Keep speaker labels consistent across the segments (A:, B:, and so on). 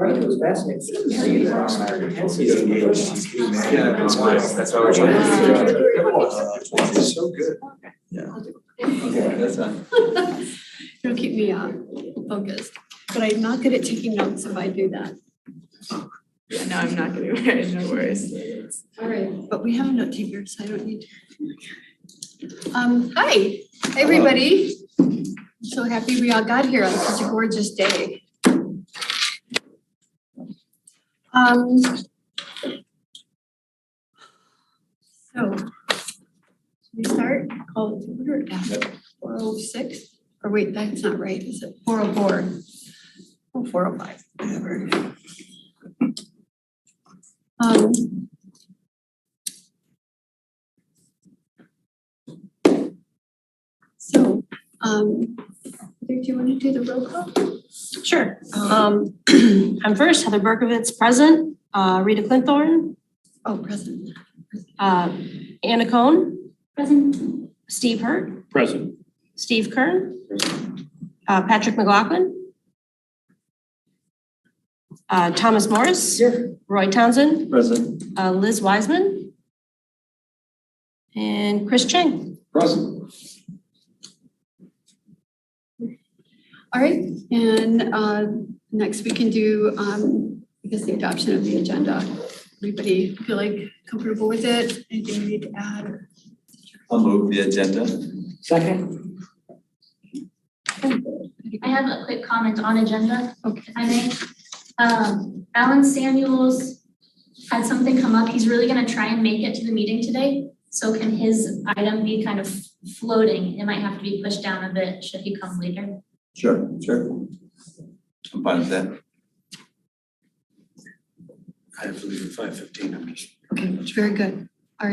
A: Right, it was fascinating to see that.
B: Yeah, that's why we're trying to.
C: It's so good.
B: Yeah, that's fine.
D: It'll keep me focused, but I'm not good at taking notes if I do that.
E: Yeah, no, I'm not gonna, no worries.
D: All right, but we have a note taker, so I don't need to. Hi, everybody. I'm so happy we all got here on such a gorgeous day. So, should we start? Call it to order at 4:06? Or wait, that's not right, is it 4:04? Oh, 4:05, whatever. So, do you want to do the roll call?
F: Sure. I'm first, Heather Berkovitz, present. Rita Clinthorne,
D: Oh, present.
F: Anna Cohn. Present. Steve Hurt,
C: Present.
F: Steve Kern, Patrick McLaughlin. Thomas Morris.
A: Here.
F: Roy Townsend,
C: Present.
F: Liz Wiseman. And Chris Chang.
C: Present.
D: All right, and next we can do, I guess, the adoption of the agenda. Everybody feel like comfortable with it? Anything you need to add?
B: I'll move the agenda.
A: Second.
G: I have a quick comment on agenda,
D: Okay.
G: if I may. Alan Samuels had something come up. He's really gonna try and make it to the meeting today. So can his item be kind of floating? It might have to be pushed down a bit should he come later.
B: Sure. I'm fine with that.
C: I have to leave at 5:15. I'm just.
D: Okay, very good. All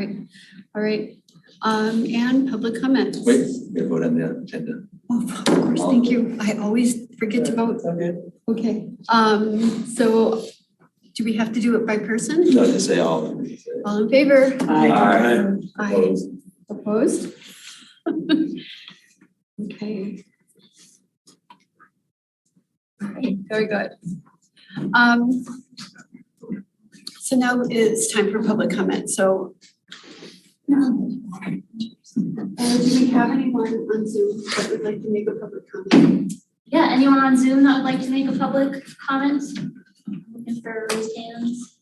D: right. And public comments.
B: Wait, we gotta vote on the agenda.
D: Oh, of course, thank you. I always forget to vote. Okay, so do we have to do it by person?
B: No, just say all.
D: All in favor?
A: Aye.
D: Aye. Opposed? Okay. All right, very good. So now it's time for public comment, so. Do we have anyone on Zoom that would like to make a public comment?
G: Yeah, anyone on Zoom that would like to make a public comment? Looking for raised hands.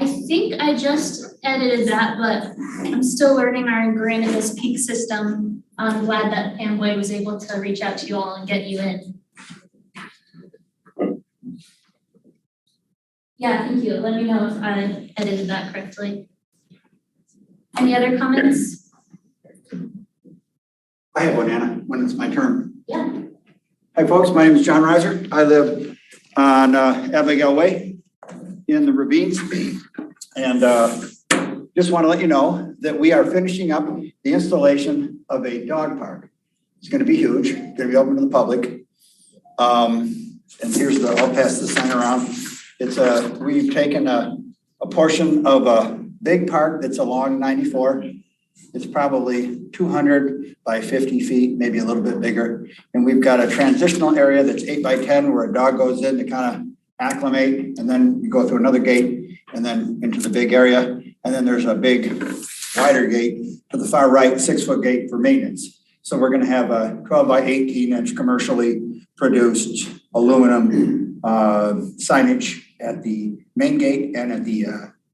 G: I think I just edited that, but I'm still learning our Granitas peak system. I'm glad that Pamboy was able to reach out to you all and get you in. Yeah, thank you. Let me know if I edited that correctly. Any other comments?
H: I have one, Anna, when it's my turn.
G: Yeah.
H: Hi, folks. My name is John Reiser. I live on Abigail Way in the Ravines. And just want to let you know that we are finishing up the installation of a dog park. It's going to be huge, going to be open to the public. And here's I'll pass the sign around. We've taken a portion of a big park that's along 94. It's probably 200 by 50 feet, maybe a little bit bigger. And we've got a transitional area that's 8 by 10 where a dog goes in to kind of acclimate, and then you go through another gate and then into the big area. And then there's a big wider gate to the far right, 6-foot gate for maintenance. So we're going to have a 12 by 18 inch commercially produced aluminum signage at the main gate and at the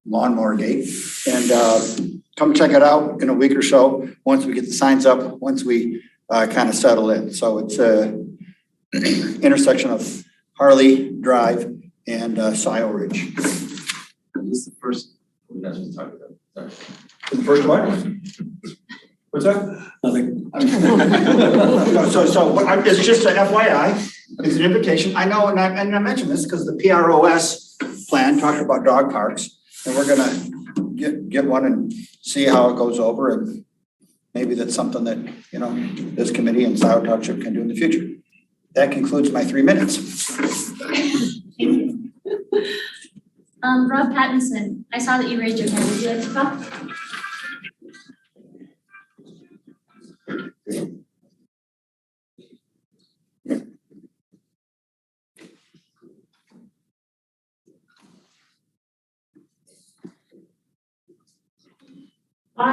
H: lawnmower gate. And come check it out in a week or so once we get the signs up, once we kind of settle in. So it's a intersection of Harley Drive and Scio Ridge.
B: This is the first, we guys been talking about. Sorry.
H: The first one? What's that?
C: Nothing.
H: It's just an FYI, it's an invitation. I know, and I mentioned this because the PROS plan talked about dog parks, and we're gonna get one and see how it goes over, and maybe that's something that, you know, this committee and Scio Township can do in the future. That concludes my 3 minutes.
G: Rob Pattinson, I saw that you raised your hand. Would you like to talk?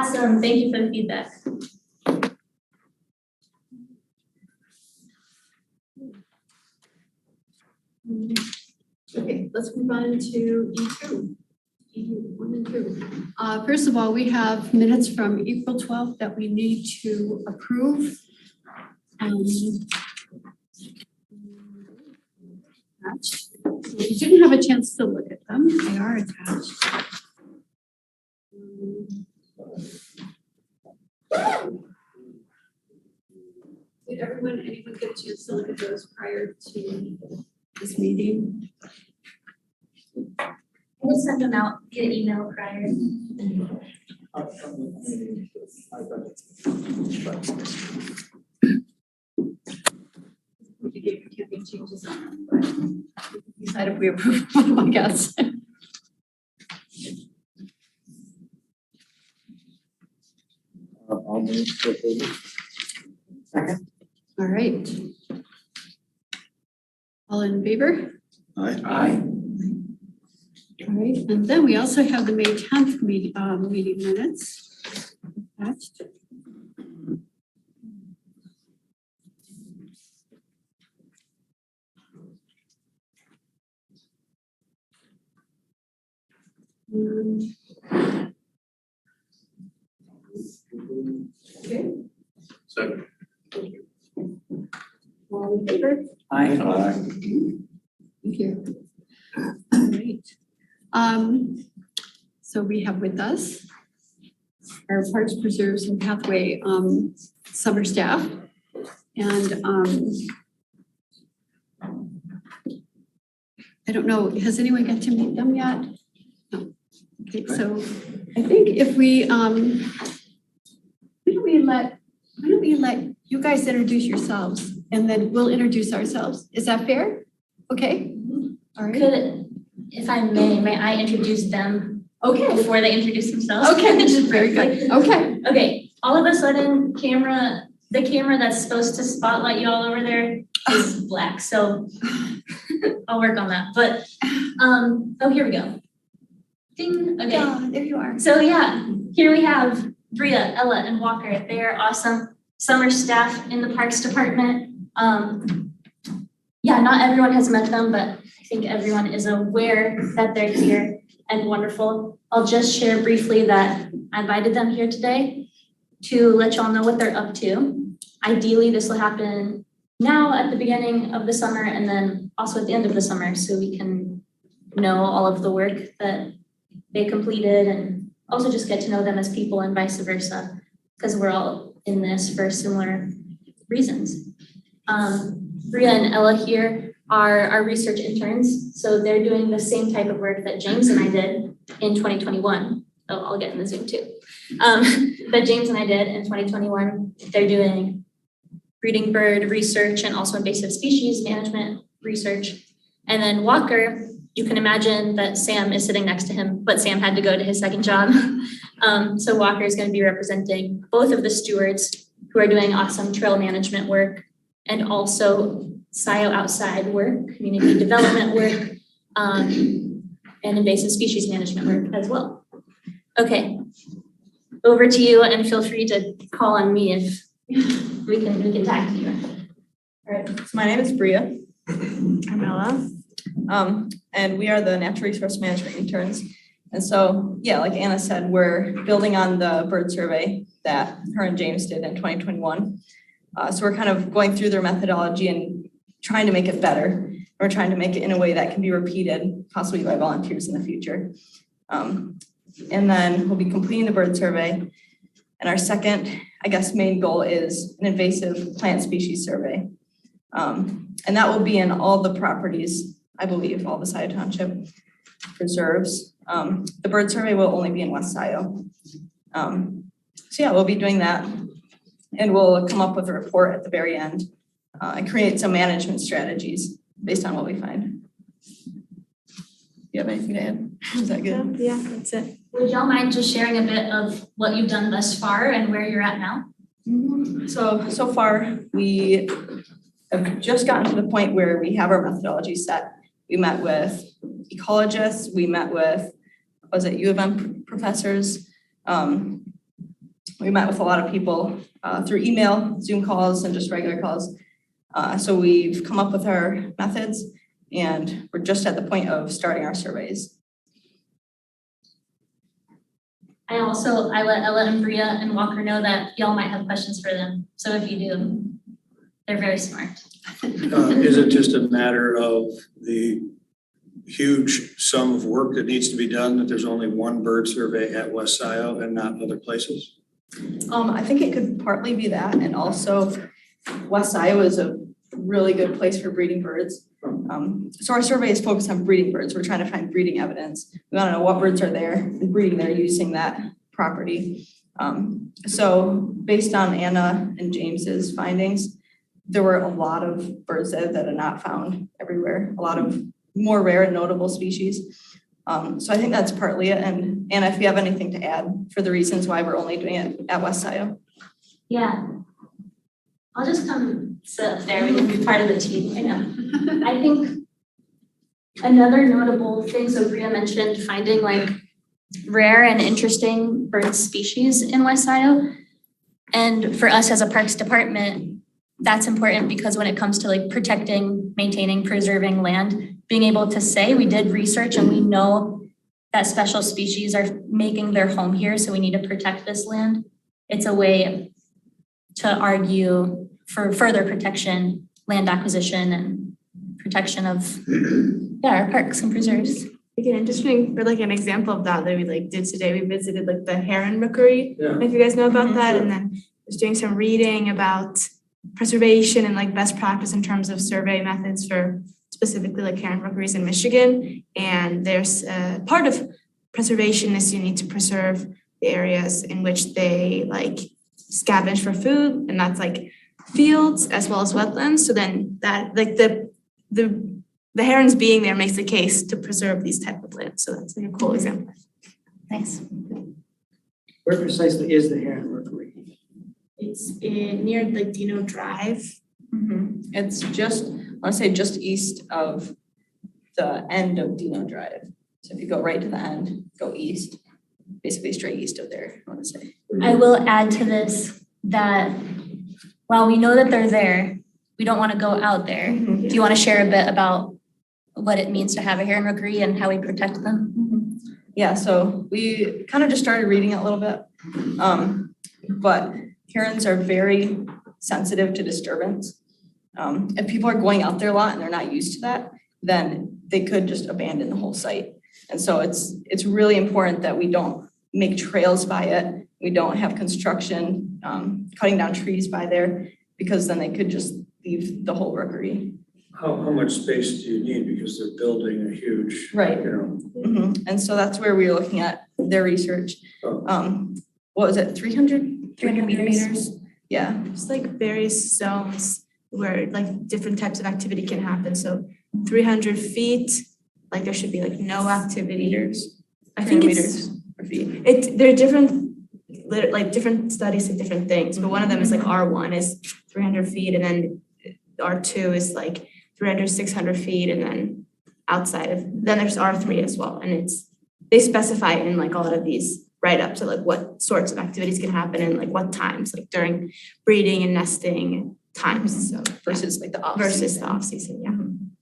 G: Awesome, thank you for the feedback.
D: Okay, let's move on to E2. E1 and 2. First of all, we have minutes from April 12th that we need to approve. Attached. If you didn't have a chance to look at them, they are attached. Did anyone get a chance to look at those prior to this meeting?
G: I just sent them out via email prior.
D: We can't make changes on them, but we can decide if we approve them, I guess.
A: I'll move to approve. Second.
D: All right. All in favor?
A: Aye.
D: All right, and then we also have the May 10th meeting minutes attached. Okay,
B: So,
D: all in favor?
A: Aye.
D: Thank you. All right. So we have with us our Parks, Preserves, and Pathway summer staff. And I don't know, has anyone got to meet them yet? No. Okay, so I think if we, why don't we let you guys introduce yourselves and then we'll introduce ourselves. Is that fair? Okay? All right.
G: Could, if I may I introduce them
D: Okay.
G: before they introduce themselves?
D: Okay, very good. Okay.
G: Okay, all of a sudden, the camera that's supposed to spotlight you all over there is black, so I'll work on that, but, oh, here we go. Ding, okay.
D: Yeah, there you are.
G: So yeah, here we have Bria, Ella, and Walker. They are awesome summer staff in the Parks Department. Yeah, not everyone has met them, but I think everyone is aware that they're here and wonderful. I'll just share briefly that I invited them here today to let y'all know what they're up to. Ideally, this will happen now at the beginning of the summer and then also at the end of the summer so we can know all of the work that they completed and also just get to know them as people and vice versa because we're all in this for similar reasons. Bria and Ella here are our research interns. So they're doing the same type of work that James and I did in 2021. Oh, I'll get in the Zoom too. That James and I did in 2021. They're doing breeding bird research and also invasive species management research. And then Walker, you can imagine that Sam is sitting next to him, but Sam had to go to his second job. So Walker is going to be representing both of the stewards who are doing awesome trail management work and also Scio outside work, community development work, and invasive species management work as well. Okay, over to you and feel free to call on me if we can tag you.
E: All right, so my name is Bria. I'm Ella. And we are the natural resource management interns. And so, yeah, like Anna said, we're building on the bird survey that her and James did in 2021. So we're kind of going through their methodology and trying to make it better. We're trying to make it in a way that can be repeated, possibly by volunteers in the future. And then we'll be completing the bird survey. And our second, I guess, main goal is an invasive plant species survey. And that will be in all the properties, I believe, all the Scio Township preserves. The bird survey will only be in West Scio. So yeah, we'll be doing that. And we'll come up with a report at the very end and create some management strategies based on what we find. You have anything to add? Is that good?
G: Yeah, that's it. Would y'all mind just sharing a bit of what you've done thus far and where you're at now?
E: So far, we have just gotten to the point where we have our methodology set. We met with ecologists, we met with, was it U of M professors? We met with a lot of people through email, Zoom calls, and just regular calls. So we've come up with our methods, and we're just at the point of starting our surveys.
G: I let Ella and Bria and Walker know that y'all might have questions for them. So if you do, they're very smart.
C: Is it just a matter of the huge sum of work that needs to be done, that there's only one bird survey at West Scio and not other places?
E: I think it could partly be that, and also West Iowa is a really good place for breeding birds. So our survey is focused on breeding birds. We're trying to find breeding evidence. We want to know what birds are there and breeding there using that property. So based on Anna and James's findings, there were a lot of birds there that are not found everywhere, a lot of more rare and notable species. So I think that's partly it. And Anna, if you have anything to add for the reasons why we're only doing it at West Scio.
G: Yeah. I'll just come sit up there. We can be part of the team. I know. I think another notable thing, so Bria mentioned finding like rare and interesting bird species in West Scio. And for us as a parks department, that's important because when it comes to like protecting, maintaining, preserving land, being able to say we did research and we know that special species are making their home here, so we need to protect this land. It's a way to argue for further protection, land acquisition, and protection of our parks and preserves.
I: Like an interesting, or like an example of that we like did today, we visited like the heron rookery.
C: Yeah.
I: If you guys know about that, and then was doing some reading about preservation and like best practice in terms of survey methods for specifically like heron rookeries in Michigan. And there's part of preservation is you need to preserve the areas in which they like scavenge for food, and that's like fields as well as wetlands. So then that like the herons being there makes the case to preserve these type of lands. So that's like a cool example.
G: Nice.
A: Where precisely is the heron rookery?
I: It's near like Dino Drive.
E: It's just, I want to say just east of the end of Dino Drive. So if you go right to the end, go east, basically straight east of there, I want to say.
G: I will add to this that while we know that they're there, we don't want to go out there. Do you want to share a bit about what it means to have a heron rookery and how we protect them?
E: Yeah, so we kind of just started reading it a little bit. But herons are very sensitive to disturbance. If people are going out there a lot and they're not used to that, then they could just abandon the whole site. And so it's really important that we don't make trails by it. We don't have construction, cutting down trees by there, because then they could just leave the whole rookery.
C: How much space do you need? Because they're building a huge,
E: Right.
C: you know.
E: And so that's where we were looking at their research. What was it, 300 meters? Yeah.
I: There's like various zones where like different types of activity can happen. So 300 feet, like there should be like no activity. I think it's,
E: or feet.
I: there are different studies say different things, but one of them is like R1 is 300 feet, and then R2 is like 300, 600 feet, and then outside of, then there's R3 as well. And they specify in like a lot of these write-ups of like what sorts of activities can happen and like what times, like during breeding and nesting times. So
E: Versus like the off
I: versus the off season, yeah.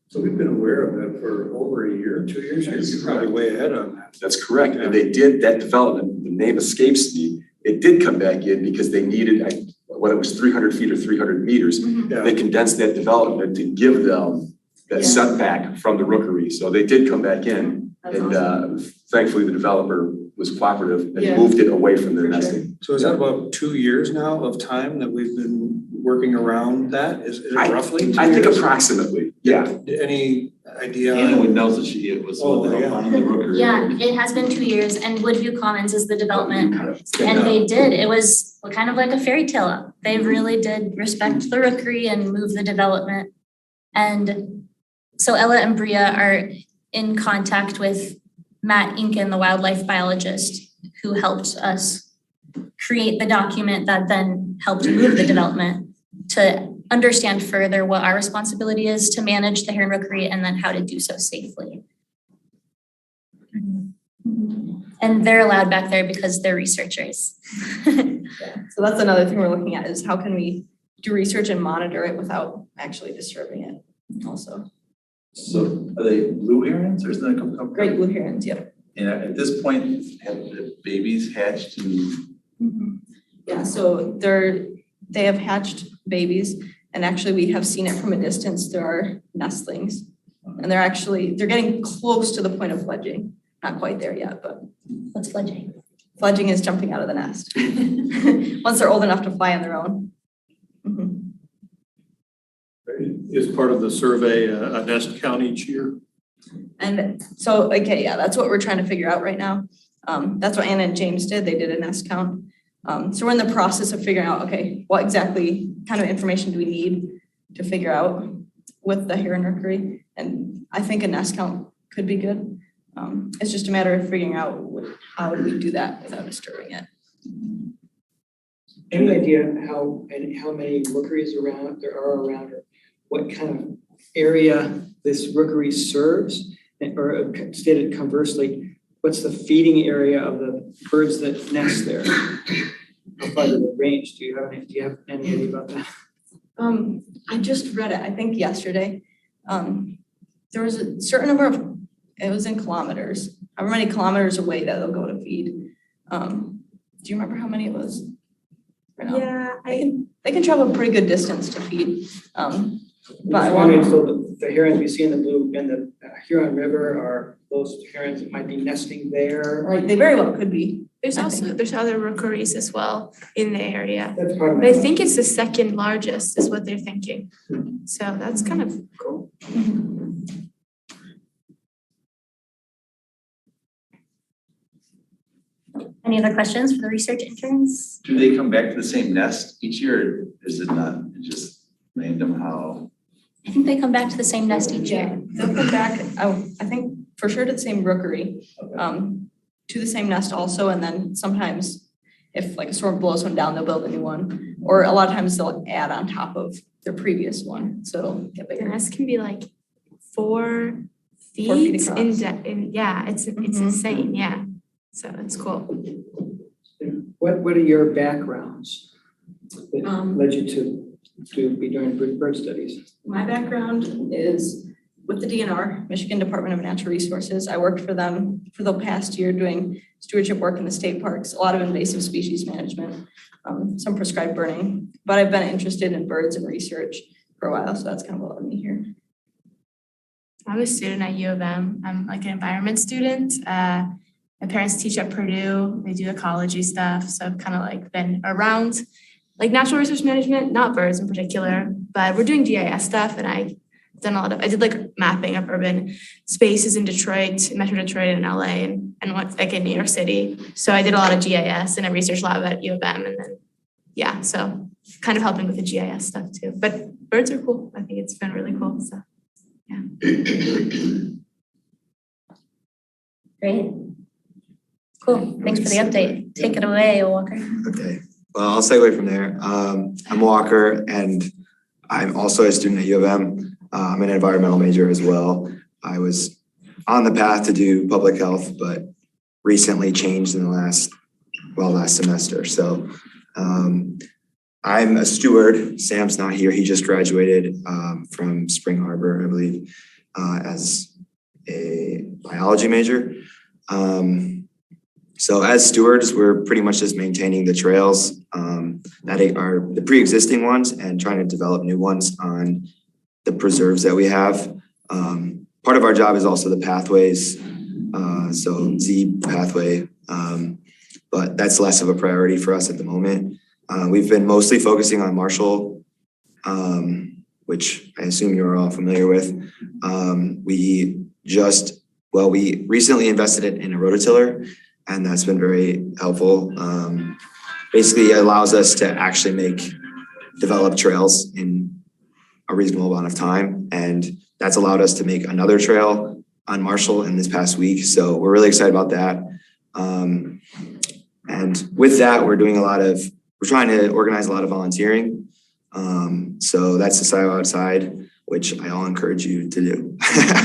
C: So we've been aware of that for over a year, 2 years. You're probably way ahead on that.
J: That's correct. And they did that development, the name escapes me. It did come back in because they needed, whether it was 300 feet or 300 meters,
C: Yeah.
J: they condensed that development to give them that
E: Yeah.
J: setback from the rookery. So they did come back in.
E: That's
J: And
E: awesome.
J: thankfully the developer was cooperative
E: Yeah.
J: and moved it away from their
E: For sure.
J: nesting.
C: So is that about 2 years now of time that we've been working around that? Is it roughly 2
J: I think
C: years?
J: approximately, yeah.
C: Any idea?
B: Anna would know that it was
C: Oh,
B: with the
C: yeah.
B: on the rookery.
G: Yeah, it has been 2 years and Woodview Commons is the development. And they did, it was kind of like a fairy tale. They really did respect the rookery and move the development. And so Ella and Bria are in contact with Matt Inkin, the wildlife biologist, who helped us create the document that then helped move the development to understand further what our responsibility is to manage the heron rookery and then how to do so safely. And they're allowed back there because they're researchers.
E: Yeah, so that's another thing we're looking at is how can we do research and monitor it without actually disturbing it also.
B: So are they blue herons or is that a couple?
E: Great blue herons, yep.
B: And at this point, have the babies hatched and
E: Yeah, so they have hatched babies and actually we have seen it from a distance. There are nestlings. And they're getting close to the point of fledging. Not quite there yet, but
G: What's fledging?
E: fledging is jumping out of the nest. Once they're old enough to fly on their own. Mhm.
C: Is part of the survey a nest count each year?
E: And so, okay, yeah, that's what we're trying to figure out right now. That's what Anna and James did. They did a nest count. So we're in the process of figuring out, okay, what exactly kind of information do we need to figure out with the heron rookery? And I think a nest count could be good. It's just a matter of figuring out how do we do that without disturbing it.
A: Any idea how many rookeries there are around, or what kind of area this rookery serves? Or stated conversely, what's the feeding area of the birds that nest there? How far do they range? Do you have any idea about that?
E: I just read it, I think yesterday. There was a certain number of, it was in kilometers, however many kilometers away that they'll go to feed. Do you remember how many it was? Right now?
I: Yeah,
E: They can travel a pretty good distance to feed. But I
A: wondering,
E: want,
A: so the herons we see in the Huron River are those herons that might be nesting there?
E: right, they very well could be.
I: there's
E: I
I: also,
E: think.
I: there's other rookeries as well in the area.
A: That's part of
I: But I
A: my,
I: think it's the second largest is what they're thinking. So that's kind of cool.
G: Any other questions for the research interns?
B: do they come back to the same nest each year? Or is it not just random how?
G: I think they come back to the same nest each
E: Yeah,
G: year.
E: they'll come back, I think for sure to the same rookery, to the same nest also, and then sometimes if like a storm blows one down, they'll build a new one. Or a lot of times they'll add on top of their previous one, so it'll get
I: The
E: bigger.
I: nest can be like 4
E: 4 feet
I: feet
E: across.
I: yeah, it's
E: Mhm.
I: insane, yeah. So it's cool.
A: what are your backgrounds that
E: Um,
A: led you to be doing bird studies?
E: My background is with the DNR, Michigan Department of Natural Resources. I worked for them for the past year doing stewardship work in the state parks, a lot of invasive species management, some prescribed burning. But I've been interested in birds and research for a while, so that's kind of what led me here.
I: I'm a student at U of M. I'm like an environment student. My parents teach at Purdue. They do ecology stuff. So I've kind of like been around like natural resource management, not birds in particular, but we're doing GIS stuff. And I did like mapping of urban spaces in Detroit, Metro Detroit and LA and what like in New York City. So I did a lot of GIS in a research lab at U of M. And then, yeah, so kind of helping with the GIS stuff too. But birds are cool. I think it's been really cool. So, yeah.
G: Great. Cool. Thanks for the update. Take it away, Walker.
K: Okay, well, I'll segue from there. I'm Walker and I'm also a student at U of M. I'm an environmental major as well. I was on the path to do public health, but recently changed in the last semester. So I'm a steward. Sam's not here. He just graduated from Spring Harbor, I believe, as a biology major. So as stewards, we're pretty much just maintaining the trails that are the pre-existing ones and trying to develop new ones on the preserves that we have. Part of our job is also the pathways, so Z pathway, but that's less of a priority for us at the moment. We've been mostly focusing on Marshall, which I assume you're all familiar with. We recently invested in a rototiller, and that's been very helpful. Basically, it allows us to actually develop trails in a reasonable amount of time. And that's allowed us to make another trail on Marshall in this past week. So we're really excited about that. And with that, we're trying to organize a lot of volunteering. So that's the Scio Outside. which I all encourage you to do.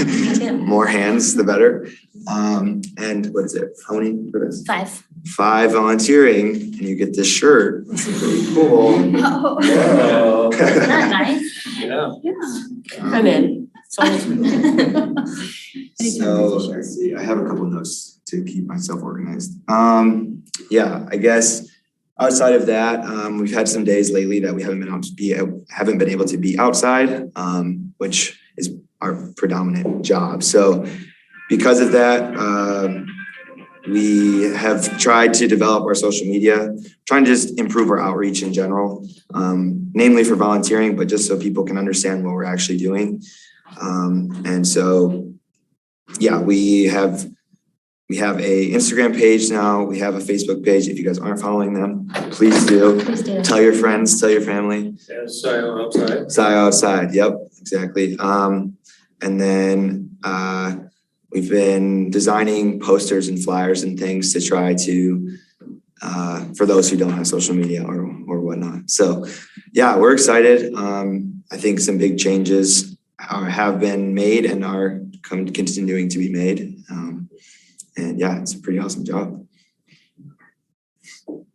G: Me too.
K: More hands, the better. And what is it? How many for this?
G: 5.
K: 5 volunteering, and you get this shirt. It's pretty cool.
G: Oh,
K: Whoa.
G: isn't that nice?
C: Yeah.
F: I'm in. So
K: So let's see, I have a couple notes to keep myself organized. Yeah, I guess outside of that, we've had some days lately that we haven't been able to be outside, which is our predominant job. So because of that, we have tried to develop our social media, trying to just improve our outreach in general, namely for volunteering, but just so people can understand what we're actually doing. And so, yeah, we have a Instagram page now. We have a Facebook page. If you guys aren't following them, please do.
G: Please do.
K: Tell your friends, tell your family.
C: Yeah, Scio outside.
K: Scio outside. Yep, exactly. And then we've been designing posters and flyers and things to try to for those who don't have social media or whatnot. So yeah, we're excited. I think some big changes have been made and are continuing to be made. And yeah, it's a pretty awesome job.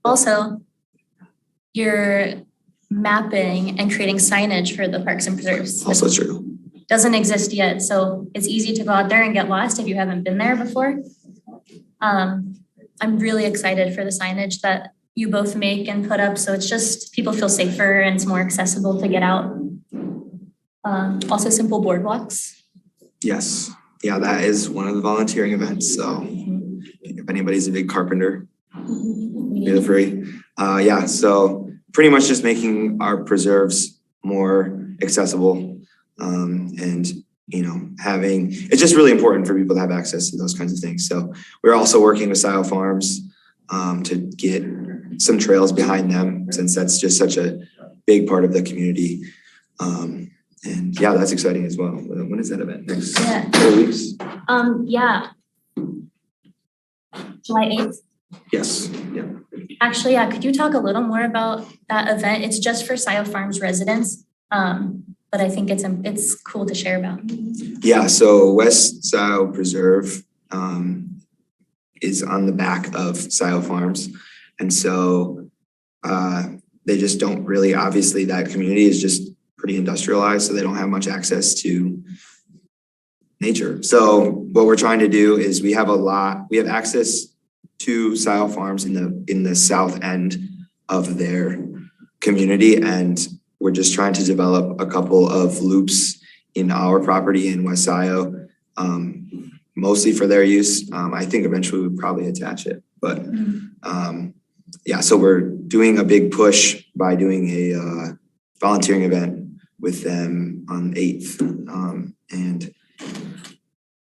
G: Also, you're mapping and creating signage for the parks and preserves.
K: Also true.
G: Doesn't exist yet, so it's easy to go out there and get lost if you haven't been there before. I'm really excited for the signage that you both make and put up, so it's just people feel safer and it's more accessible to get out. Also simple boardwalks.
K: Yes. Yeah, that is one of the volunteering events. So if anybody's a big carpenter, feel free. Yeah, so pretty much just making our preserves more accessible. And it's just really important for people to have access to those kinds of things. So we're also working with Scio Farms to get some trails behind them, since that's just such a big part of the community. And yeah, that's exciting as well. When is that event? Next 4 weeks?
G: Yeah. July 8th.
K: Yes. Yeah.
G: Actually, yeah, could you talk a little more about that event? It's just for Scio Farms residents, but I think it's cool to share about.
K: Yeah, so West Scio Preserve is on the back of Scio Farms. And so they just don't really, obviously that community is just pretty industrialized, so they don't have much access to nature. So what we're trying to do is we have access to Scio Farms in the south end of their community, and we're just trying to develop a couple of loops in our property in West Scio, mostly for their use. I think eventually we'll probably attach it, but yeah, so we're doing a big push by doing a volunteering event with them on 8th. And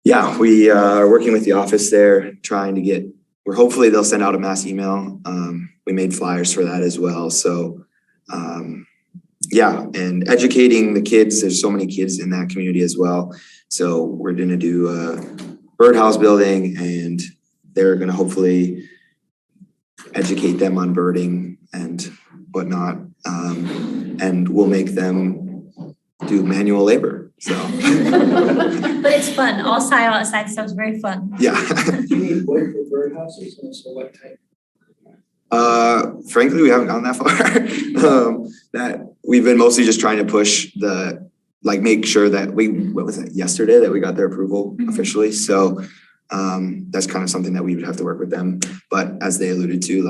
K: yeah, we are working with the office there, trying to hopefully they'll send out a mass email. We made flyers for that as well. So yeah, and educating the kids. There's so many kids in that community as well. So we're gonna do a birdhouse building, and they're gonna hopefully educate them on birding and whatnot. And we'll make them do manual labor, so.
G: But it's fun. All Scio outside stuff is very fun.
K: Yeah.
A: Do you need wood for birdhouses, and so what type?
K: Frankly, we haven't gone that far. That we've been mostly just trying to push make sure that what was it, yesterday that we got their approval officially. So that's kind of something that we would have to work with them. But as they alluded to,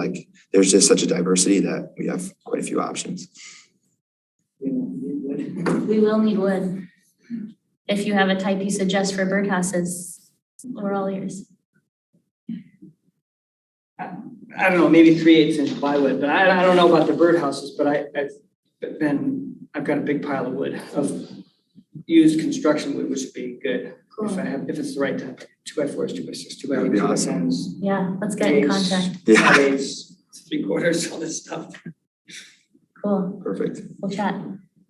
K: there's just such a diversity that we have quite a few options.
G: We will need wood. If you have a type you suggest for birdhouses, we're all ears.
A: I don't know, maybe 3/8 inch plywood, but I don't know about the birdhouses, but I've got a big pile of wood, of used construction wood, which would be good.
G: Cool.
A: If it's the right type, 2x4s, 2x6s, 2x8s,
K: That'd be awesome.
A: 2x10s.
G: Yeah, let's get in contact.
K: Yeah.
A: 3/4, all this stuff.
G: Cool.
K: Perfect.
G: We'll chat.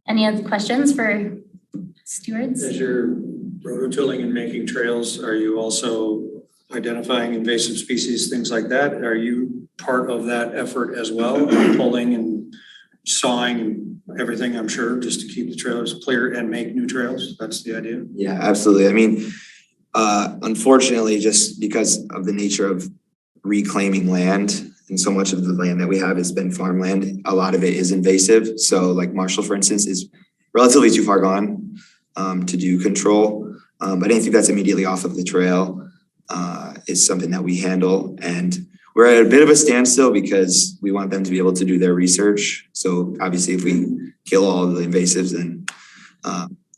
G: Any other questions for stewards?
C: As you're rototilling and making trails, are you also identifying invasive species, things like that? Are you part of that effort as well, pulling and sawing and everything, I'm sure, just to keep the trails clear and make new trails. That's the idea.
K: Yeah, absolutely. I mean, unfortunately, just because of the nature of reclaiming land and so much of the land that we have has been farmland, a lot of it is invasive. So like Marshall, for instance, is relatively too far gone to do control. But anything that's immediately off of the trail is something that we handle. And we're at a bit of a standstill because we want them to be able to do their research. So obviously if we kill all of the invasives, then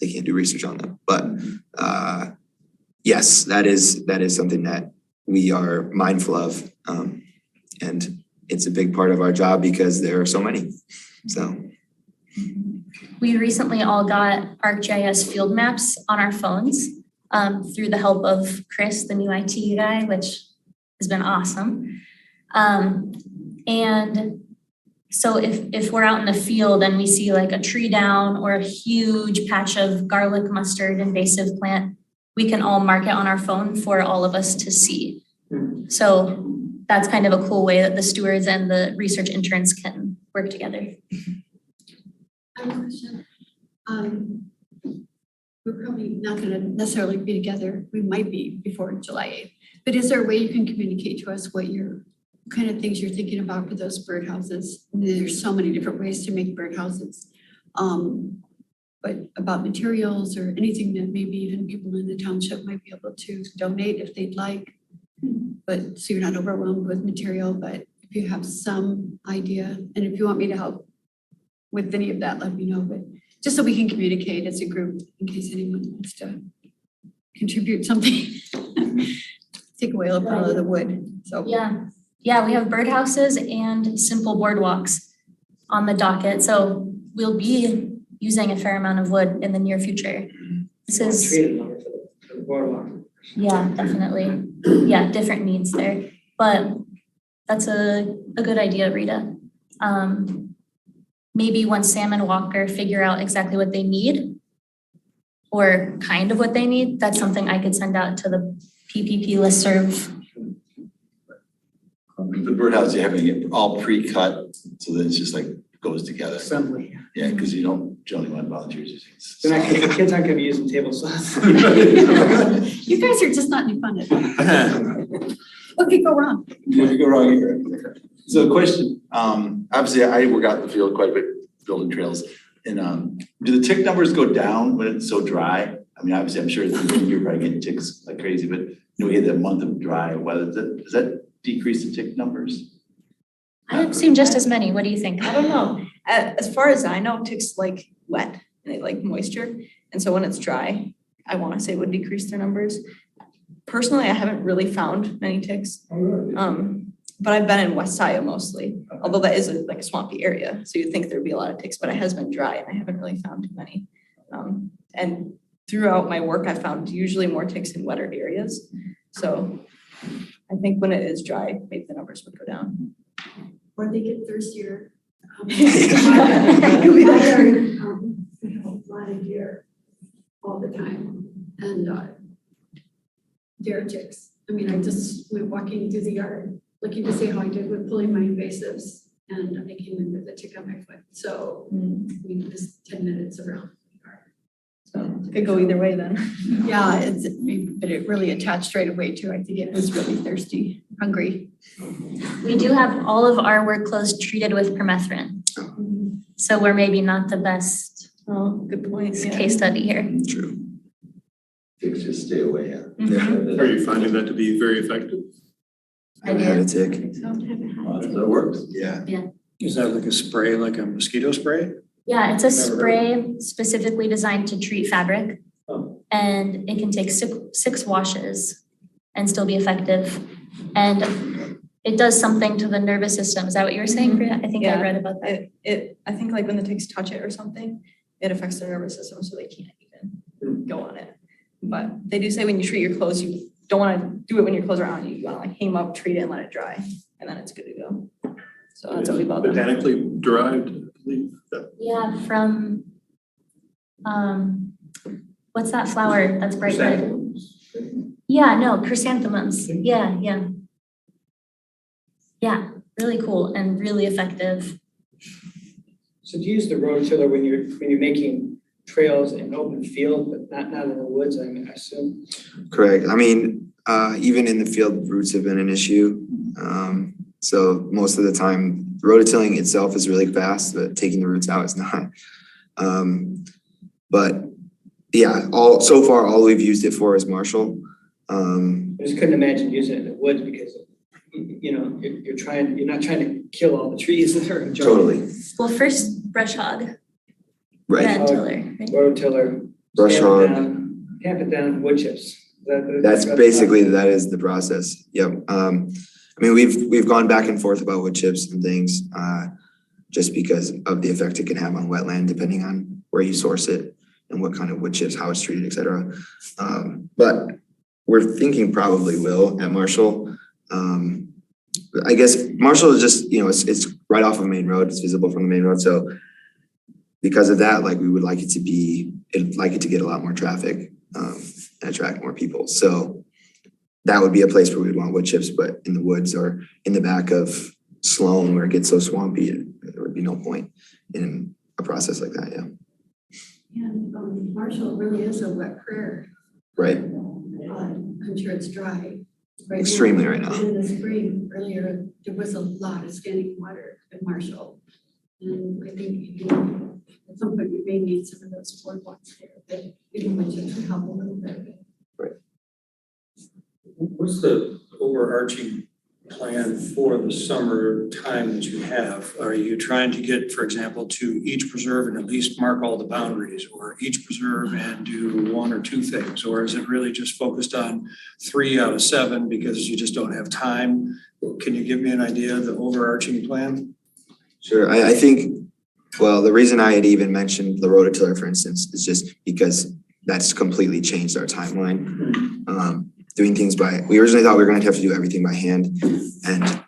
K: they can't do research on them. But yes, that is something that we are mindful of. And it's a big part of our job because there are so many, so.
G: We recently all got ArcGIS field maps on our phones through the help of Chris, the new IT guy, which has been awesome. And so if we're out in the field and we see like a tree down or a huge patch of garlic mustard invasive plant, we can all mark it on our phone for all of us to see. So that's kind of a cool way that the stewards and the research interns can work together.
D: I have a question. We're probably not gonna necessarily be together. We might be before July 8th. But is there a way you can communicate to us what kind of things you're thinking about for those birdhouses? I mean, there's so many different ways to make birdhouses. But about materials or anything that maybe even people in the township might be able to donate if they'd like. But so you're not overwhelmed with material, but if you have some idea, and if you want me to help with any of that, let me know. But just so we can communicate as a group in case anyone wants to contribute something. Take away a pile of the wood, so.
G: Yeah, we have birdhouses and simple boardwalks on the docket. So we'll be using a fair amount of wood in the near future. This is,
A: Treated lumber for the boardwalk.
G: yeah, definitely. Yeah, different needs there. But that's a good idea, Rita. Maybe once Sam and Walker figure out exactly what they need or kind of what they need, that's something I could send out to the PPP listserv.
B: The birdhouse, you have it all pre-cut, so that it's just like goes together.
A: Assembly.
B: Yeah, because you don't generally want volunteers using.
A: The kids aren't gonna be using table saws.
D: You guys are just not any fun at it. What could go wrong?
B: What could go wrong here? So question, obviously I work out in the field quite a bit, building trails. And do the tick numbers go down when it's so dry? I mean, obviously I'm sure you're probably getting ticks like crazy, but we had that month of dry weather. Does that decrease the tick numbers?
G: I've seen just as many. What do you think?
E: I don't know. As far as I know, ticks like wet and they like moisture. And so when it's dry, I want to say it would decrease their numbers. Personally, I haven't really found many ticks. But I've been in West Scio mostly, although that is like a swampy area. So you'd think there'd be a lot of ticks, but it has been dry and I haven't really found too many. And throughout my work, I found usually more ticks in wetter areas. So I think when it is dry, maybe the numbers would go down.
D: Or they get thirstier. We have a lot of deer all the time, and deer ticks. I mean, I just went walking through the yard, looking to see how I did with pulling my invasives, and I came in with a tick on my foot. So, I mean, just 10 minutes around the yard.
E: So it could go either way then.
D: Yeah, but it really attached right away too. I think it was really thirsty, hungry.
G: We do have all of our work clothes treated with permethrin. So we're maybe not the best
E: Good point.
G: case study here.
K: True.
B: Ticks just stay away.
C: Are you finding that to be very effective?
K: I haven't had a tick.
B: So it works.
K: Yeah.
C: Is that like a spray, like a mosquito spray?
G: Yeah, it's a spray specifically designed to treat fabric. And it can take six washes and still be effective. And it does something to the nervous system. Is that what you were saying, Priya? I think I read about that.
E: I think like when the ticks touch it or something, it affects their nervous system, so they can't even go on it. But they do say when you treat your clothes, you don't want to do it when your clothes are on. You want to like hang them up, treat it, and let it dry, and then it's good to go. So that's what we've all done.
C: Botanically derived, I believe.
G: Yeah, from what's that flower that's bright red? Yeah, no, chrysanthemums. Yeah. Yeah, really cool and really effective.
A: So do you use the rototiller when you're making trails in open field, but not in the woods, I assume?
K: Correct. I mean, even in the field, roots have been an issue. So most of the time, rototilling itself is really fast, but taking the roots out is not. But yeah, so far, all we've used it for is Marshall.
A: I just couldn't imagine using it in the woods because, you're not trying to kill all the trees that are in jungle.
K: Totally.
E: Well, first brush hog,
K: Right.
E: then tiller, right?
A: Rototiller.
K: Brush hog.
A: Tamp it down, wood chips.
K: That is the process. Yep. I mean, we've gone back and forth about wood chips and things, just because of the effect it can have on wetland, depending on where you source it and what kind of wood chips, how it's treated, et cetera. But we're thinking probably will at Marshall. I guess Marshall is just, it's right off of the main road. It's visible from the main road. So because of that, we would like it to get a lot more traffic, and attract more people. So that would be a place where we'd want wood chips, but in the woods or in the back of Sloan where it gets so swampy, there would be no point in a process like that, yeah.
D: And Marshall really is a wet prairie.
K: Right.
D: I'm sure it's dry. Right
K: Extremely right now.
D: In the spring, earlier, there was a lot of standing water in Marshall. And I think, at some point we may need some of those boardwalks there, but even which would help a little bit.
C: What's the overarching plan for the summer time that you have? Are you trying to get, for example, to each preserve and at least mark all the boundaries, or each preserve and do one or two things? Or is it really just focused on 3 out of 7 because you just don't have time? Can you give me an idea of the overarching plan?
K: Sure. I think, well, the reason I had even mentioned the rototiller, for instance, is just because that's completely changed our timeline. Doing things we originally thought we were going to have to do everything by hand, and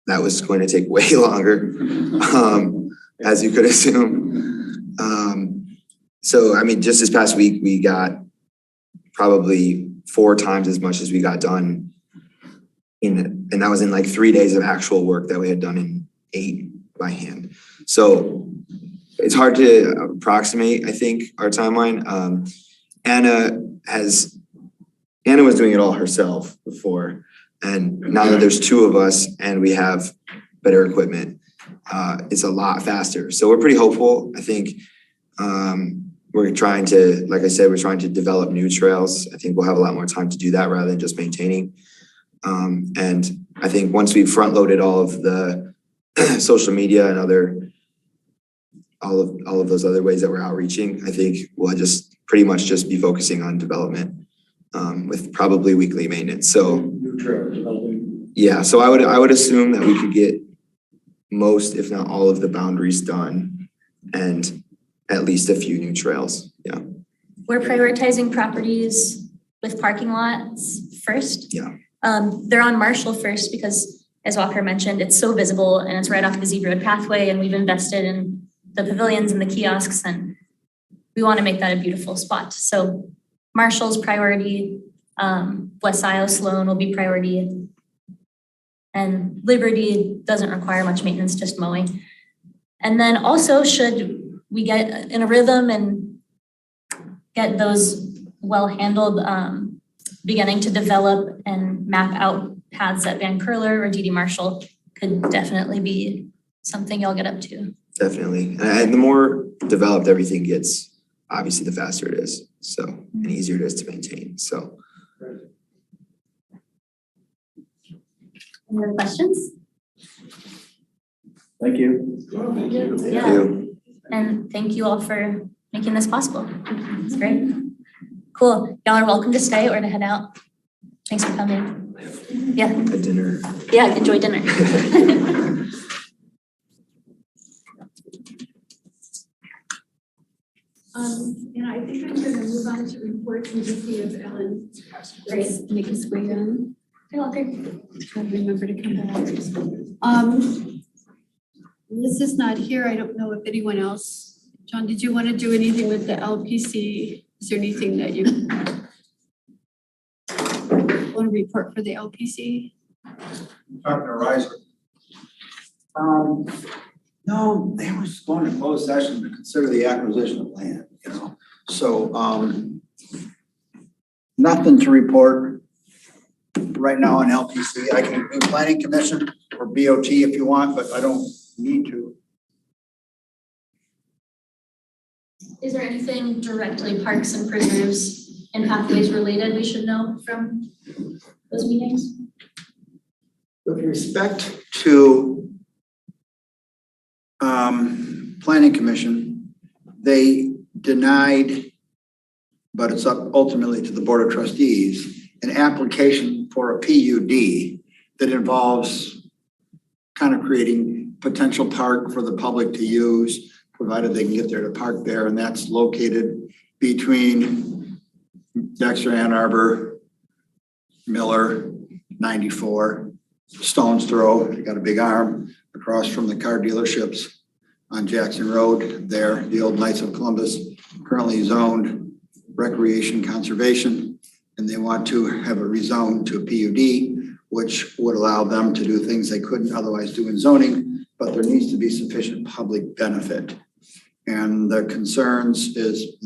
K: that was going to take way longer, as you could assume. So, I mean, just this past week, we got probably 4 times as much as we got done and that was in 3 days of actual work that we had done in 8 by hand. So it's hard to approximate, I think, our timeline. Anna was doing it all herself before. And now that there's 2 of us and we have better equipment, it's a lot faster. So we're pretty hopeful. I think we're trying to, like I said, we're trying to develop new trails. I think we'll have a lot more time to do that rather than just maintaining. And I think once we've front loaded all of the social media and all of those other ways that we're outreaching, I think we'll just pretty much just be focusing on development. With probably weekly maintenance. So yeah, so I would assume that we could get most, if not all, of the boundaries done and at least a few new trails. Yeah.
E: We're prioritizing properties with parking lots first.
K: Yeah.
E: They're on Marshall first because, as Walker mentioned, it's so visible and it's right off the Z Road pathway, and we've invested in the pavilions and the kiosks, and we want to make that a beautiful spot. So Marshall's priority, West Scio, Sloan will be priority. And Liberty doesn't require much maintenance, just mowing. And then also, should we get in a rhythm and get those well handled, beginning to develop and map out paths at Van Curler or DD Marshall could definitely be something y'all get up to.
K: Definitely. And the more developed everything gets, obviously the faster it is. So, and easier it is to maintain. So.
E: Any other questions?
H: Thank you.
K: Thank you.
E: Yeah. And thank you all for making this possible. It's great. Cool. Y'all are welcome to stay or to head out. Thanks for coming. Yeah.
K: A dinner.
E: Yeah, enjoy dinner.
D: And I think I'm going to move on to reports and just see if Ellen make his way in.
E: I'll
D: remember to come back. This is not here. I don't know if anyone else. John, did you want to do anything with the LPC? Is there anything that you want to report for the LPC?
H: Talking to Riser. No, they were just going to closed session to consider the acquisition of land, you know, so, nothing to report right now on LPC. I can do planning commission or BOT if you want, but I don't need to.
G: Is there anything directly parks and preserves and pathways related we should know from those meetings?
H: With respect to planning commission, they denied, but it's up ultimately to the board of trustees, an application for a PUD that involves kind of creating potential park for the public to use, provided they can get there to park there, and that's located between Dexter, Ann Arbor, Miller, 94, Stone's Throw, they got a big arm across from the car dealerships on Jackson Road there, the old Knights of Columbus, currently zoned recreation conservation, and they want to have a rezone to a PUD, which would allow them to do things they couldn't otherwise do in zoning, but there needs to be sufficient public benefit. And the concerns is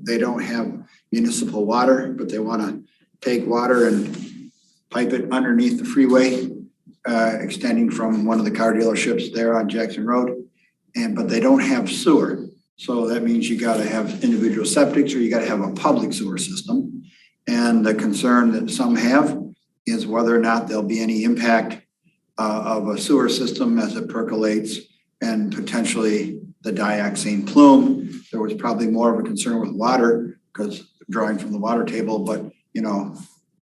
H: they don't have municipal water, but they want to take water and pipe it underneath the freeway, extending from one of the car dealerships there on Jackson Road. But they don't have sewer. So that means you got to have individual septics or you got to have a public sewer system. And the concern that some have is whether or not there'll be any impact of a sewer system as it percolates and potentially the dioxin plume. There was probably more of a concern with water because drawing from the water table, but you know,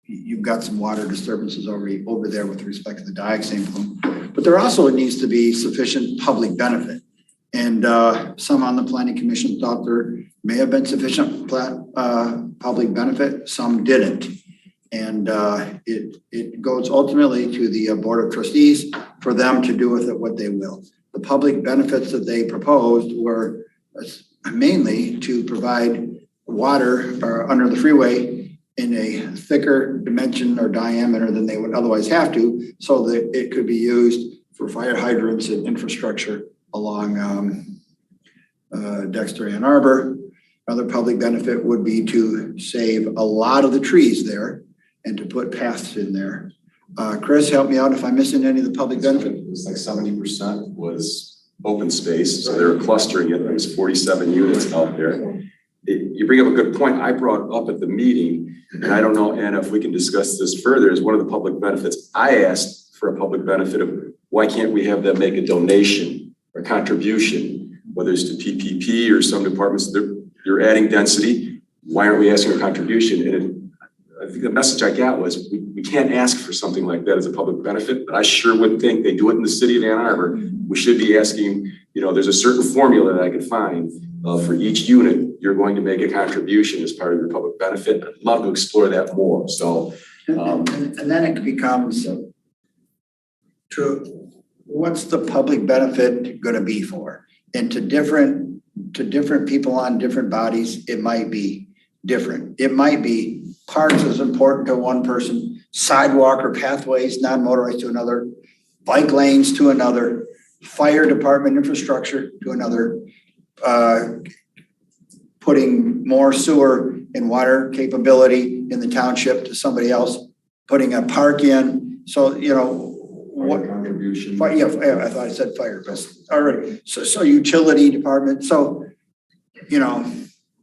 H: you've got some water disturbances already over there with respect to the dioxin plume. But there also needs to be sufficient public benefit. And some on the planning commission thought there may have been sufficient public benefit, some didn't. And it goes ultimately to the board of trustees for them to do with it what they will. The public benefits that they proposed were mainly to provide water under the freeway in a thicker dimension or diameter than they would otherwise have to, so that it could be used for fire hydrants and infrastructure along Dexter, Ann Arbor. Another public benefit would be to save a lot of the trees there and to put paths in there. Chris, help me out if I'm missing any of the public benefit.
J: It was like 70% was open space, so they were clustering it. There was 47 units out there. You bring up a good point. I brought up at the meeting, and I don't know, Anna, if we can discuss this further, is one of the public benefits. I asked for a public benefit of why can't we have them make a donation or contribution, whether it's to PPP or some departments, they're adding density. Why aren't we asking for a contribution? And I think the message I got was we can't ask for something like that as a public benefit, but I sure would think they do it in the city of Ann Arbor. We should be asking, you know, there's a certain formula that I could find for each unit, you're going to make a contribution as part of your public benefit. I'd love to explore that more. So,
H: and then it becomes what's the public benefit going to be for? And to different people on different bodies, it might be different. It might be parks is important to one person, sidewalk or pathways, non-motorized to another, bike lanes to another, fire department infrastructure to another, putting more sewer and water capability in the township to somebody else, putting a park in. So, you know, what
J: contribution?
H: Yeah, I thought I said fire, but all right. So utility department. So, you know,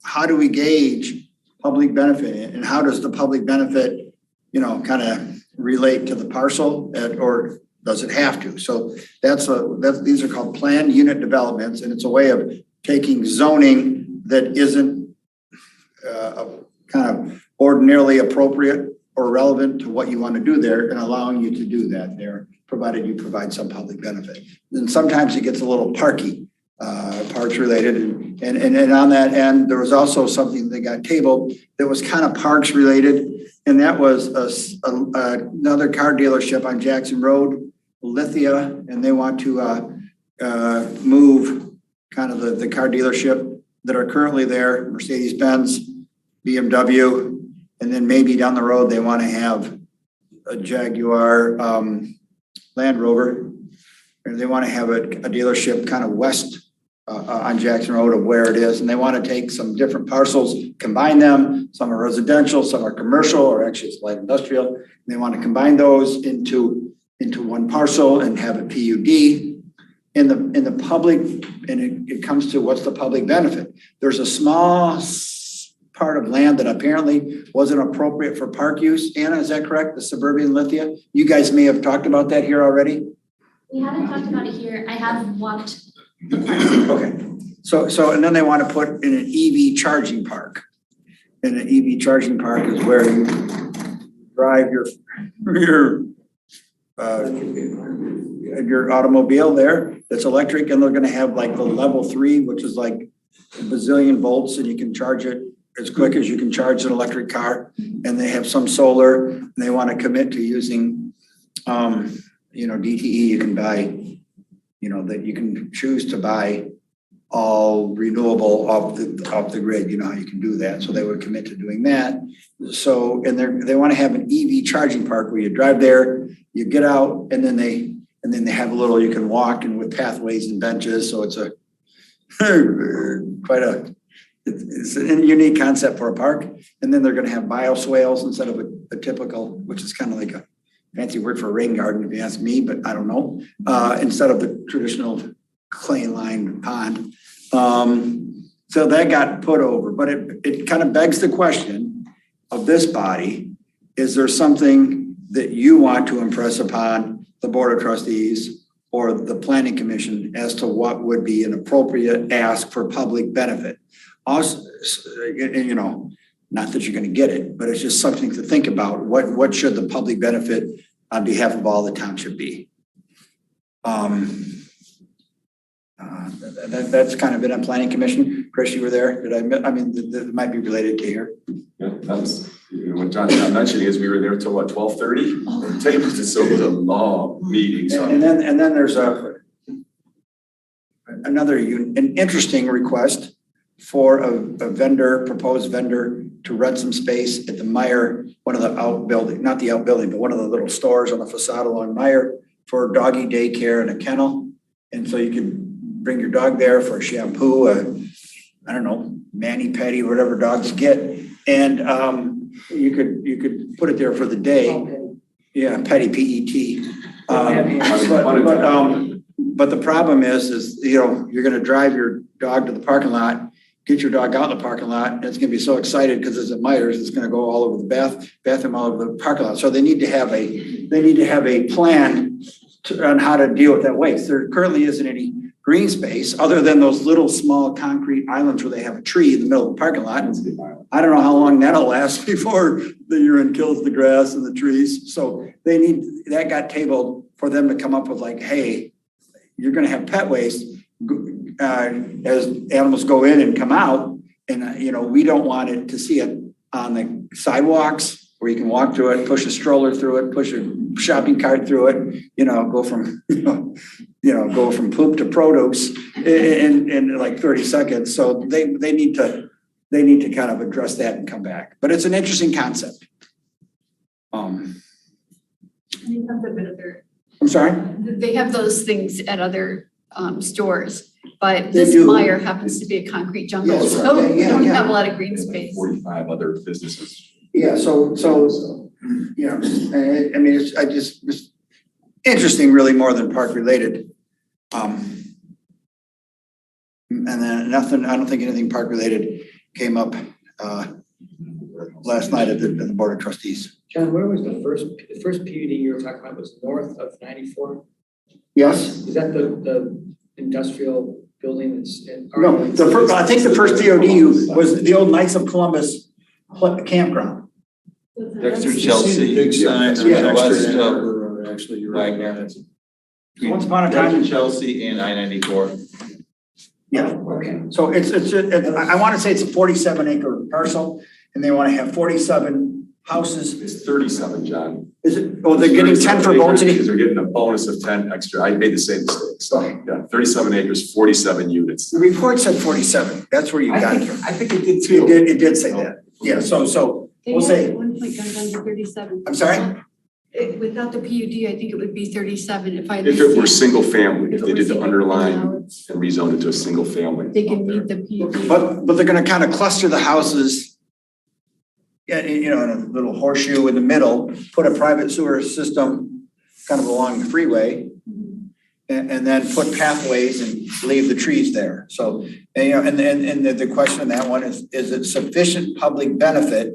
H: how do we gauge public benefit, and how does the public benefit, you know, kind of relate to the parcel, or does it have to? So these are called planned unit developments, and it's a way of taking zoning that isn't kind of ordinarily appropriate or relevant to what you want to do there and allowing you to do that there, provided you provide some public benefit. And sometimes it gets a little parky, parks related. And on that end, there was also something that got tabled that was kind of parks related. And that was another car dealership on Jackson Road, Lithia, and they want to move kind of the car dealership that are currently there, Mercedes-Benz, BMW, and then maybe down the road, they want to have a Jaguar Land Rover or they want to have a dealership kind of west on Jackson Road of where it is, and they want to take some different parcels, combine them. Some are residential, some are commercial, or actually it's light industrial. And they want to combine those into one parcel and have a PUD. In the public, and it comes to what's the public benefit. There's a small part of land that apparently wasn't appropriate for park use. Anna, is that correct? The suburban Lithia? You guys may have talked about that here already?
G: We haven't talked about it here. I have walked the park.
H: Okay, so, and then they want to put in an EV charging park. And an EV charging park is where you drive your automobile there that's electric, and they're gonna have like the level 3, which is like a bazillion volts, and you can charge it as quick as you can charge an electric car. And they have some solar, and they want to commit to using, DTE. You can buy, that you can choose to buy all renewable off the grid. You know how you can do that. So they would commit to doing that. So, and they want to have an EV charging park where you drive there, you get out, and then they have a little, you can walk and with pathways and benches. So it's it's a unique concept for a park. And then they're going to have bioswales instead of a typical, which is kind of like a fancy word for a rain garden, if you ask me, but I don't know, instead of the traditional clay lined pond. So that got put over, but it kind of begs the question of this body. Is there something that you want to impress upon the Board of Trustees or the Planning Commission as to what would be an appropriate ask for public benefit? Also, not that you're going to get it, but it's just something to think about. What should the public benefit on behalf of all the township be? That's kind of been on Planning Commission. Chris, you were there. That might be related to here.
J: Yeah, that's, what John's not mentioning is we were there till what, 12:30? So it was a long meeting. So.
H: And then there's an interesting request for a proposed vendor to rent some space at the Meyer, one of the outbuilding, not the outbuilding, but one of the little stores on the facade along Meyer for doggy daycare and a kennel. And so you can bring your dog there for a shampoo, mani-pedi, whatever dogs get. And you could put it there for the day. Yeah, petty, P-E-T. But the problem is you're gonna drive your dog to the parking lot, get your dog out in the parking lot, and it's gonna be so excited because it's at Myers, it's gonna go all over the bathroom, all over the parking lot. So they need to have a plan on how to deal with that waste. There currently isn't any green space other than those little small concrete islands where they have a tree in the middle of the parking lot. I don't know how long that'll last before the urine kills the grass and the trees. So that got tabled for them to come up with like, hey, you're gonna have pet waste as animals go in and come out. And, we don't want it to see it on the sidewalks where you can walk through it, push a stroller through it, push a shopping cart through it, go from poop to produce in like 30 seconds. So they need to kind of address that and come back. But it's an interesting concept.
D: I think that's a bit of their.
H: I'm sorry?
D: They have those things at other stores, but
H: They
D: this
H: do.
D: Meyer happens to be a concrete jungle,
H: Yes,
D: so
H: yeah,
D: we don't
H: yeah.
D: have a lot of green space.
J: 45 other businesses.
H: Yeah, so it's interesting, really more than park related. And then I don't think anything park related came up last night at the Board of Trustees.
A: John, where was the first PUD you were talking about was north of 94?
H: Yes?
A: Is that the industrial building that's?
H: No, I think the first POD was the old Knights of Columbus campground.
B: Dexter, Chelsea.
C: Big signs.
H: Yeah.
C: Actually, you're right.
H: Once upon a time.
B: Chelsea and I-94.
H: Yeah, okay. So I want to say it's a 47-acre parcel, and they want to have 47 houses.
J: It's 37, John.
H: Is it? Oh, they're getting 10 for both cities?
J: Because they're getting a bonus of 10 extra. I made the same mistake. So, yeah, 37 acres, 47 units.
H: The report said 47. That's where you got it.
B: I think it did too.
H: It did say that. Yeah, so we'll say.
D: At one point gone down to 37.
H: I'm sorry?
D: Without the PUD, I think it would be 37 if I.
J: If it were single family, if
D: If it
J: they
D: were
J: did the
D: single
J: underline
D: family,
J: and rezoned it to a single family.
D: They can
J: out there.
D: meet the PUD.
H: But they're gonna kind of cluster the houses. Yeah, you know, in a little horseshoe in the middle, put a private sewer system kind of along the freeway. And then put pathways and leave the trees there. So, and, you know, and the question on that one is it sufficient public benefit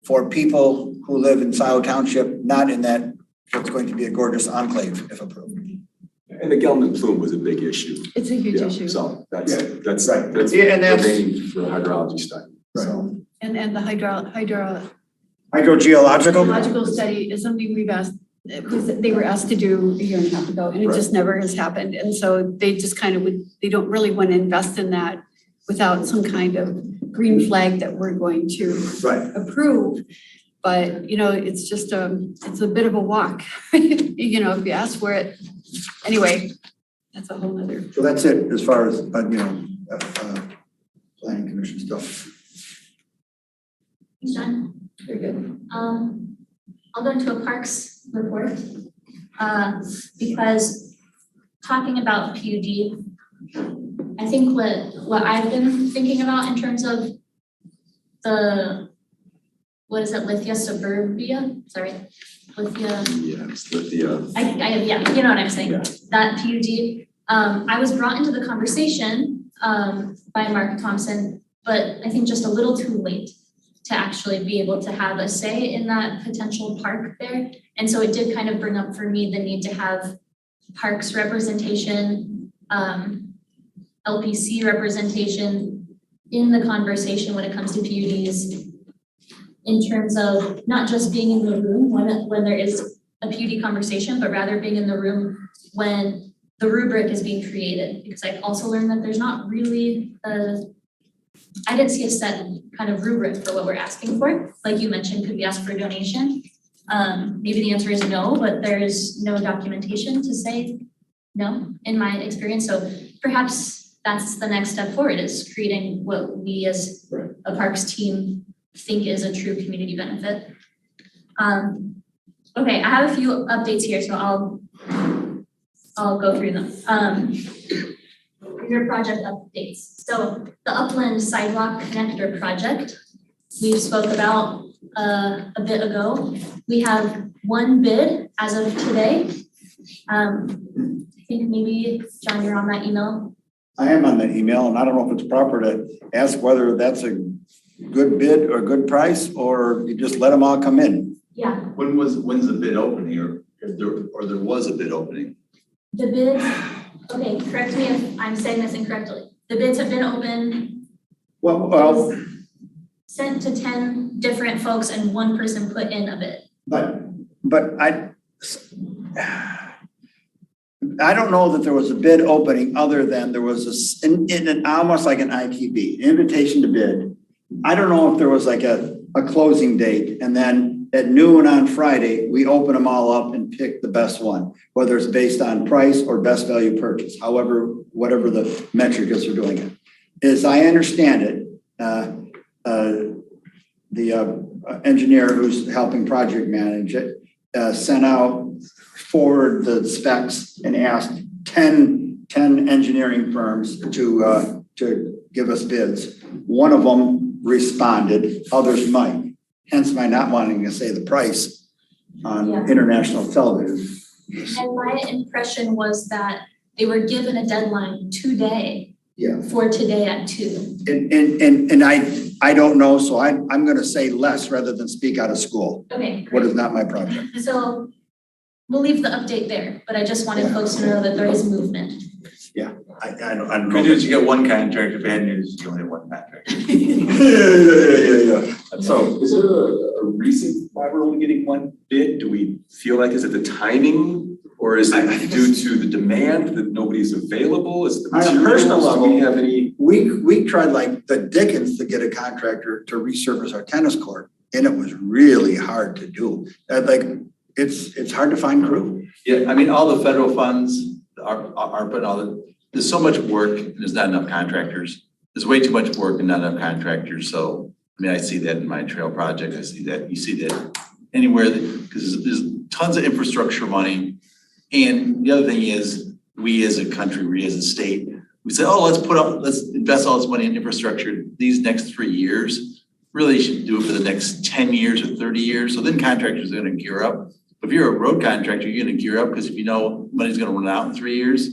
H: for people who live in Scio Township, not in that, what's going to be a gorgeous enclave if approved?
J: And the Gelman plume was a big issue.
D: It's a huge
J: Yeah,
D: issue.
J: so that's
H: Right.
J: that's
H: Yeah, and that's-
J: remaining for a hydrology study. So
D: And the hydrological
H: Hydrogeological?
D: study is something we've asked, they were asked to do a year and a half ago, and it just never has happened. And so they just kind of they don't really want to invest in that without some kind of green flag that we're going to
H: Right.
D: approve. But, you know, it's just it's a bit of a walk, you know, if you ask for it. Anyway, that's a whole nother.
H: So that's it as far as, planning commission stuff.
G: Thanks, John.
D: Very good.
G: I'll go into a parks report, because talking about PUD, I think what I've been thinking about in terms of Lithia suburbia, Lithia.
J: yeah, it's the
G: Yeah, you know what I'm saying,
J: Yeah.
G: that PUD. I was brought into the conversation, by Mark Thompson, but I think just a little too late to actually be able to have a say in that potential park there. And so it did kind of bring up for me the need to have parks representation, LPC representation in the conversation when it comes to PUDs, in terms of not just being in the room when there is a PUD conversation, but rather being in the room when the rubric is being created. Because I also learned that there's not really I didn't see a set kind of rubric for what we're asking for. Like you mentioned, could we ask for a donation? Maybe the answer is no, but there's no documentation to say no, in my experience. So perhaps that's the next step forward, is creating what we as a parks team think is a true community benefit. Okay, I have a few updates here, so I'll go through them. Your project updates. So the Upland Sidewalk Connector project, we spoke about a bit ago. We have one bid as of today. I think maybe, John, you're on that email.
H: I am on that email, and I don't know if it's proper to ask whether that's a good bid or good price, or you just let them all come in.
G: Yeah,
B: When's the bid opening, or there was a bid opening?
G: the bids, okay, correct me if I'm saying this incorrectly. The bids have been open,
H: Well,
G: sent to 10 different folks, and one person put in a bid.
H: but I don't know that there was a bid opening other than there was almost like an ITB, invitation to bid. I don't know if there was like a closing date, and then at noon on Friday, we open them all up and pick the best one, whether it's based on price or best value purchase, however, whatever the metric is for doing it. As I understand it, the engineer who's helping project manage it sent out forward the specs and asked 10 engineering firms to give us bids. One of them responded, others might. Hence my not wanting to say the price on international television.
G: And my impression was that they were given a deadline today.
H: Yeah.
G: For today at 2.
H: And I don't know, so I'm gonna say less rather than speak out of school.
G: Okay,
H: What
G: great.
H: is not my project.
G: So we'll leave the update there, but I just wanted folks to know that there is movement.
H: I don't
B: Good
H: know.
B: news, you get one contractor, bad news, you only have one contractor.
H: Yeah.
J: So is there a reason why we're only getting one bid? Do we feel like, is it the timing? Or is it due to the demand that nobody's available? Is it the
H: On a
J: materials?
H: personal
J: Do
H: level,
J: we have any?
H: We tried like the dickens to get a contractor to resurface our tennis court, and it was really hard to do. It's hard to find crew.
B: Yeah, I mean, all the federal funds are putting there's so much work, and there's not enough contractors. There's way too much work and not enough contractors, so, I mean, I see that in my trail project, I see that, you see that anywhere that, because there's tons of infrastructure money. And the other thing is, we as a country, we as a state, we say, oh, let's invest all this money in infrastructure these next 3 years. Really should do it for the next 10 years or 30 years. So then contractors are gonna gear up. If you're a road contractor, you're gonna gear up because if you know money's gonna run out in 3 years,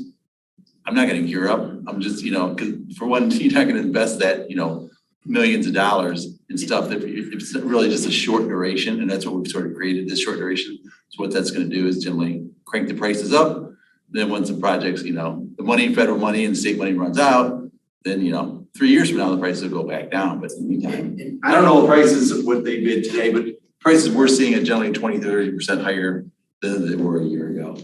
B: I'm not gonna gear up. I'm just, because for one, you're not gonna invest that, millions of dollars in stuff that it's really just a short duration. And that's what we've sort of created, this short duration. So what that's gonna do is generally crank the prices up. Then once the projects, the money, federal money and state money runs out, then, 3 years from now, the prices will go back down. But in the meantime, I don't know the prices, what they bid today, but prices we're seeing are generally 20-30% higher than they were a year ago.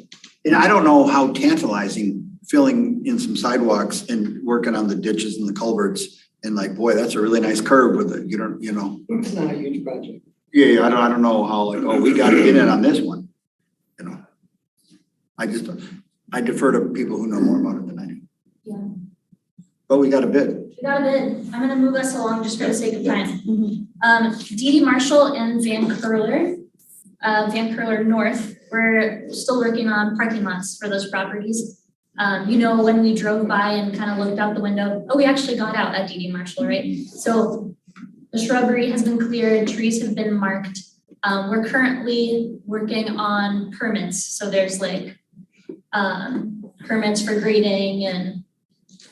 H: And I don't know how tantalizing filling in some sidewalks and working on the ditches and the culverts and like, boy, that's a really nice curve with it,
A: It's not a huge project.
H: Yeah, I don't know how like, oh, we gotta get in on this one, I defer to people who know more about it than I do.
G: Yeah.
H: But we got a bid.
G: We got a bid. I'm gonna move us along just for the sake of time. D.D. Marshall and Van Curler North, we're still working on parking lots for those properties. When we drove by and kind of looked out the window, we actually got out at D.D. Marshall, right? So the shrubbery has been cleared, trees have been marked. We're currently working on permits. So there's like permits for grading, and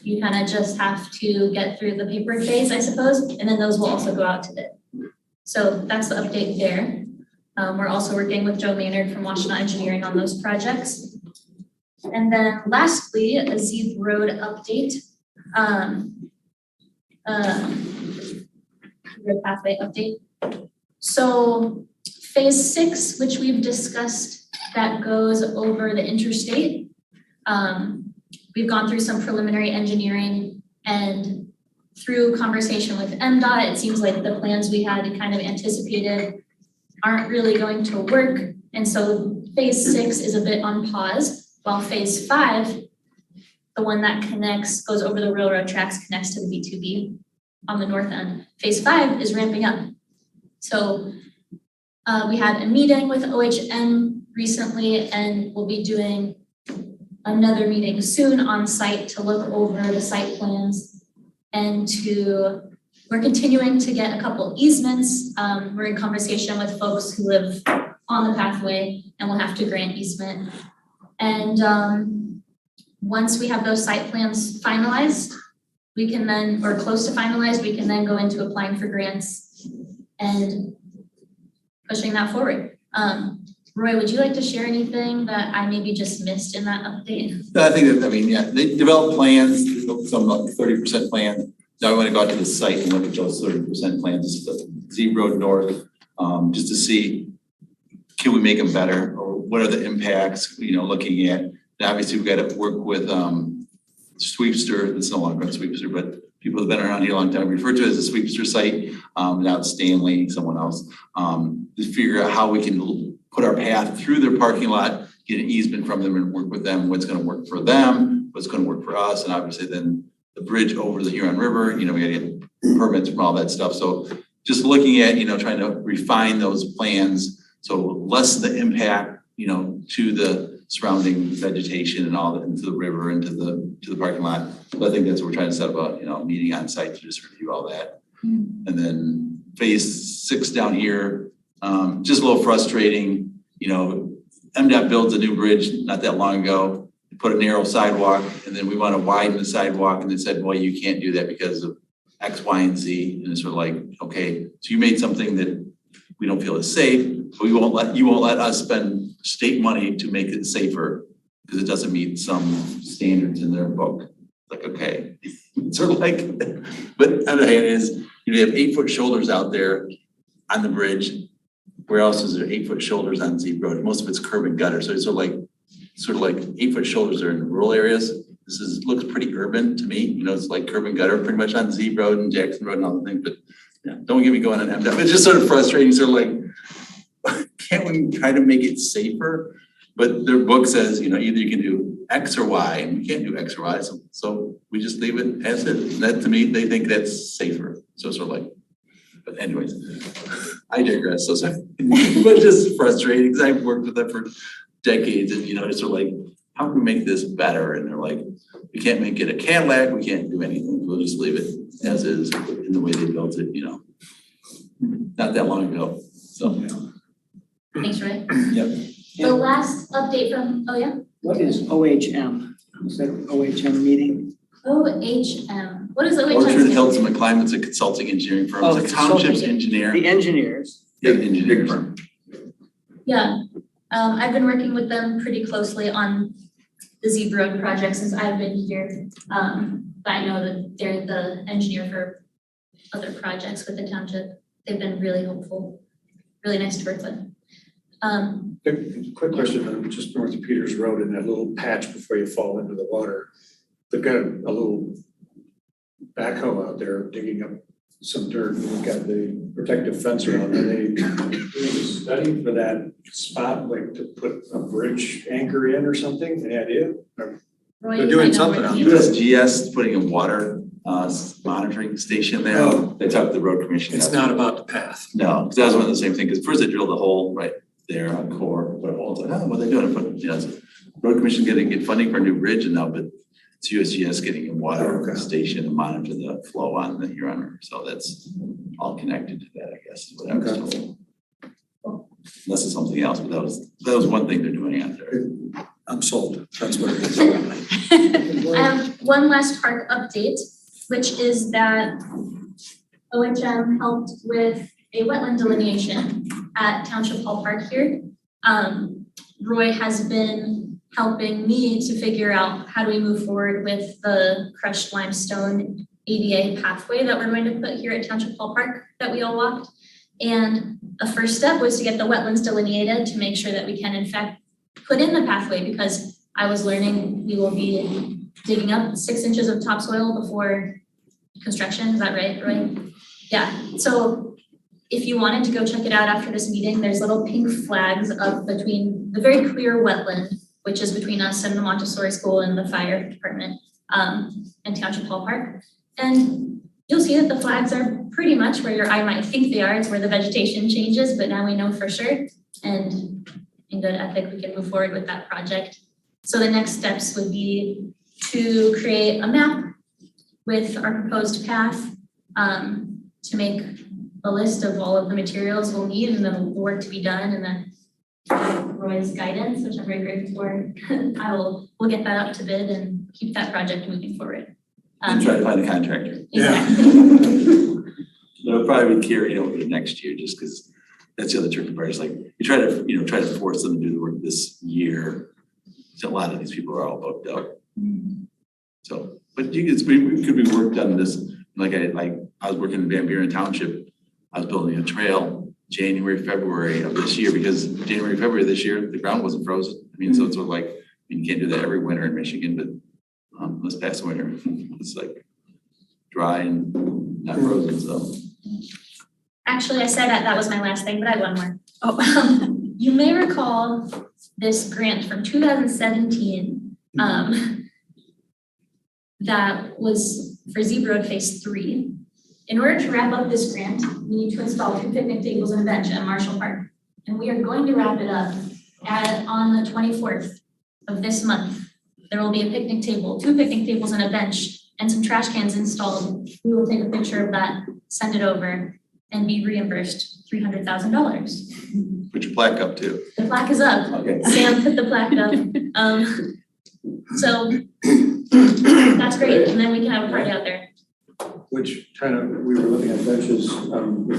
G: you kind of just have to get through the paper phase, I suppose, and then those will also go out to bid. So that's the update there. We're also working with Joe Maynard from Washington Engineering on those projects. And then lastly, a Zeeb Road update. Road pathway update. So phase 6, which we've discussed, that goes over the interstate. We've gone through some preliminary engineering, and through conversation with MDOT, it seems like the plans we had kind of anticipated aren't really going to work. And so phase 6 is a bit on pause, while phase 5, the one that goes over the railroad tracks, connects to the B2B on the north end. Phase 5 is ramping up. So we had a meeting with OHM recently, and we'll be doing another meeting soon on site to look over the site plans, and we're continuing to get a couple easements. We're in conversation with folks who live on the pathway, and we'll have to grant easement. And once we have those site plans finalized, we can then, or close to finalized, we can then go into applying for grants and pushing that forward. Roy, would you like to share anything that I maybe just missed in that update?
B: I think that, they developed plans, some like 30% plans. Now we want to go out to the site and look at those 30% plans, the Zeeb Road North, just to see, can we make them better, or what are the impacts, looking at. And obviously we've got to work with Sweepster, it's no longer called Sweepster, but people that have been around here a long time refer to it as a Sweepster site, now it's Stanley, someone else, to figure out how we can put our path through their parking lot, get an easement from them and work with them, what's going to work for them, what's going to work for us, and obviously then the bridge over the Huron River, we got to get permits from all that stuff. So just looking at, trying to refine those plans, so lessen the impact, to the surrounding vegetation and all that, into the river, into the parking lot. So I think that's what we're trying to set up a, meeting on site to just review all that. And then phase 6 down here, just a little frustrating. MDOT builds a new bridge not that long ago, put a narrow sidewalk, and then we want to widen the sidewalk, and they said, well, you can't do that because of X, Y, and Z. And it's sort of like, okay, so you made something that we don't feel is safe, but you won't let us spend state money to make it safer because it doesn't meet some standards in their book. Like, okay, it's sort of like, but on the other hand is, you have 8-foot shoulders out there on the bridge. Where else is there 8-foot shoulders on Zeeb Road? Most of it's curb and gutter. So it's sort of like 8-foot shoulders are in rural areas. Looks pretty urban to me. It's like curb and gutter pretty much on Zeeb Road and Jackson Road and all the things, but yeah, don't get me going on MDOT. It's just sort of frustrating, sort of like, can't we try to make it safer? But their book says, either you can do X or Y, and we can't do X or Y. So we just leave it as it is. And that, to me, they think that's safer. So it's sort of like, But anyways, I digress, so sorry. But just frustrating, because I've worked with them for decades and, it's sort of like, how can we make this better? And they're like, we can't make it a Cadillac, we can't do anything, we'll just leave it as is in the way they built it, not that long ago, so.
G: Thanks, Roy.
B: Yep.
G: The last update from, oh yeah?
A: What is OHM? Is that OHM meeting?
G: OHM. What is OHM?
B: Orchard Hilton McClimate, it's a consulting engineering firm, it's a township
A: consulting.
B: engineer.
A: The engineers.
B: Yeah, engineering firm.
G: Yeah, I've been working with them pretty closely on the Zeb Road project since I've been here. But I know that they're the engineer for other projects with the township. They've been really helpful, really nice to work with.
C: Quick question, just north of Peters Road in that little patch before you fall into the water. They've got a little backhoe out there digging up some dirt. We've got the protective fence around it. Are they doing a study for that spot, like to put a bridge anchor in or something? Any idea?
G: Roy,
C: They're
G: you
C: doing
G: might know
C: something
G: more
C: out
G: than
C: there.
G: me.
B: USGS putting a water monitoring station there.
C: Oh.
B: They talked to the road commission.
C: It's not about the path.
B: No, because that was one of the same thing, because first they drilled a hole right there on core, put a hole, it's like, what are they doing? Put, road commission get funding for a new bridge and now, but it's USGS getting a water station to monitor the flow on the Huron River. So that's all connected to that, I guess, is what I was told. Unless it's something else, but that was one thing they're doing out there.
C: I'm sold. That's what it is.
G: I have one last park update, which is that OHM helped with a wetland delineation at Township Hall Park here. Roy has been helping me to figure out how do we move forward with the crushed limestone ADA pathway that we're going to put here at Township Hall Park that we all walked. And a first step was to get the wetlands delineated to make sure that we can in fact put in the pathway, because I was learning we will be digging up 6 inches of topsoil before construction. Is that right, Roy? Yeah, so if you wanted to go check it out after this meeting, there's little pink flags up between the very clear wetland, which is between us and the Montessori School and the fire department, and Township Hall Park. And you'll see that the flags are pretty much where your eye might think they are. It's where the vegetation changes, but now we know for sure. And in good ethic, we can move forward with that project. So the next steps would be to create a map with our proposed path, to make a list of all of the materials we'll need and the work to be done, and then Roy's guidance, which I'm very grateful for. We'll get that up to bid and keep that project moving forward.
B: And try to find a contractor.
G: Exactly.
B: It'll probably be carried over to next year, just because that's the other tricky part. Is like you try to force them to do the work this year. So a lot of these people are all booked up. So, but it could be work done this. Like I was working in Van Buren Township. I was building a trail January, February of this year, because January, February of this year the ground wasn't frozen. I mean, so it's sort of like you can't do that every winter in Michigan, but this past winter it's like dry and not frozen. So.
G: Actually, I said that was my last thing, but I have one more. Oh, you may recall this grant from 2017 that was for Zeb Road Phase 3. In order to wrap up this grant, we need to install 2 picnic tables and a bench at Marshall Park. And we are going to wrap it up on the 24th of this month. There will be a picnic table, 2 picnic tables and a bench, and some trash cans installed. We will take a picture of that, send it over, and be reimbursed $300,000.
B: Put your plaque up too.
G: The plaque is up.
B: Okay.
G: Sam put the plaque up. So that's great, and then we can have a party out there.
C: Which kind of, we were looking at benches, find one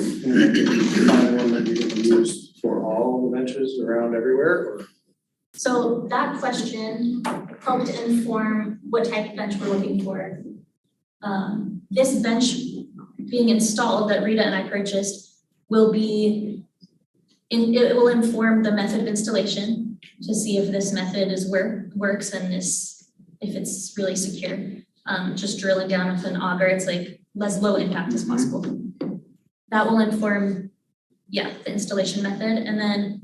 C: that you can use for all the benches around everywhere, or?
G: So that question helped inform what type of bench we're looking for. This bench being installed that Rita and I purchased will be, it will inform the method of installation to see if this method works and if it's really secure. Just drilling down with an auger, it's like as low impact as possible. That will inform, the installation method. And then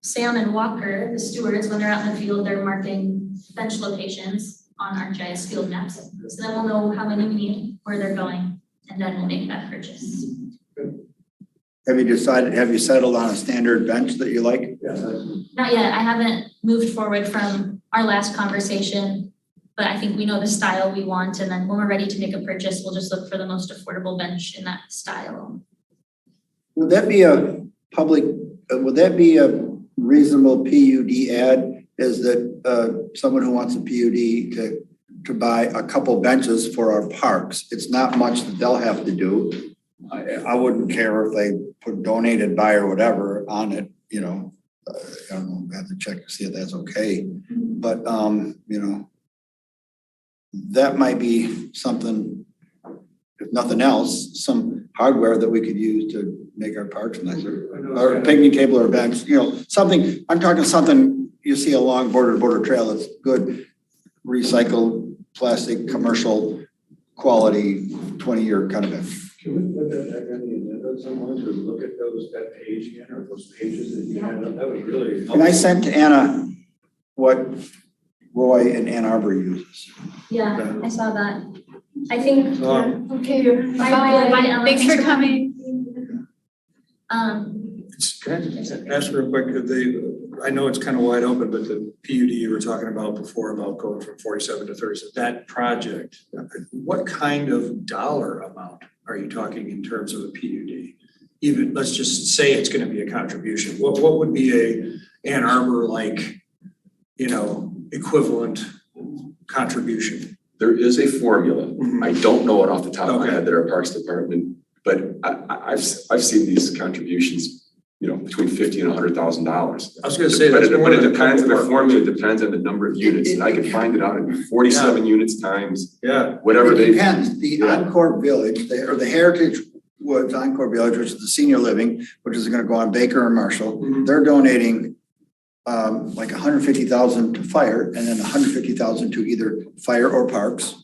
G: Sam and Walker, the stewards, when they're out in the field, they're marking bench locations on ArcGIS field maps. So then we'll know how many we need, where they're going, and then we'll make that purchase.
H: Have you settled on a standard bench that you like?
G: Not yet, I haven't moved forward from our last conversation, but I think we know the style we want, and then when we're ready to make a purchase, we'll just look for the most affordable bench in that style.
H: Would that be a reasonable PUD ad? Is that someone who wants a PUD to buy a couple benches for our parks? It's not much that they'll have to do. I wouldn't care if they put donated by or whatever on it, you know. I don't know, I have to check to see if that's okay. But, you know, that might be something, if nothing else, some hardware that we could use to make our parks nicer. Or a picnic table or a bench, you know, something, I'm talking something, you see along border trail, it's good recycled plastic, commercial quality, 20-year kind of bench.
C: Can we put that back on the agenda someone to look at that page again, or those pages that you had up? That would really help.
H: And I sent to Anna what Roy in Ann Arbor uses.
G: Yeah, I saw that. I think,
D: Okay,
G: bye,
D: bye.
G: Ellen.
D: Thanks for coming.
C: Can I just ask real quick, I know it's kind of wide open, but the PUD you were talking about before about going from 47 to 37, that project, what kind of dollar amount are you talking in terms of a PUD? Even, let's just say it's going to be a contribution. What would be a Ann Arbor like, you know, equivalent contribution?
J: There is a formula.
C: Mhm.
J: I don't know it off the top of my
C: Okay.
J: head that our Parks Department, but I've seen these contributions, you know, between $50,000 and $100,000.
C: I was going to say that's more
J: But it
C: than a
J: depends,
C: couple
J: the
C: of
J: formula depends on the number of units, and I can find it out in 47 units times,
C: Yeah.
J: whatever
H: It
J: they.
H: depends. The Encore Village, or the Heritage Woods Encore Village, which is the senior living, which is gonna go on Baker or Marshall, they're donating like 150,000 to fire, and then 150,000 to either fire or parks,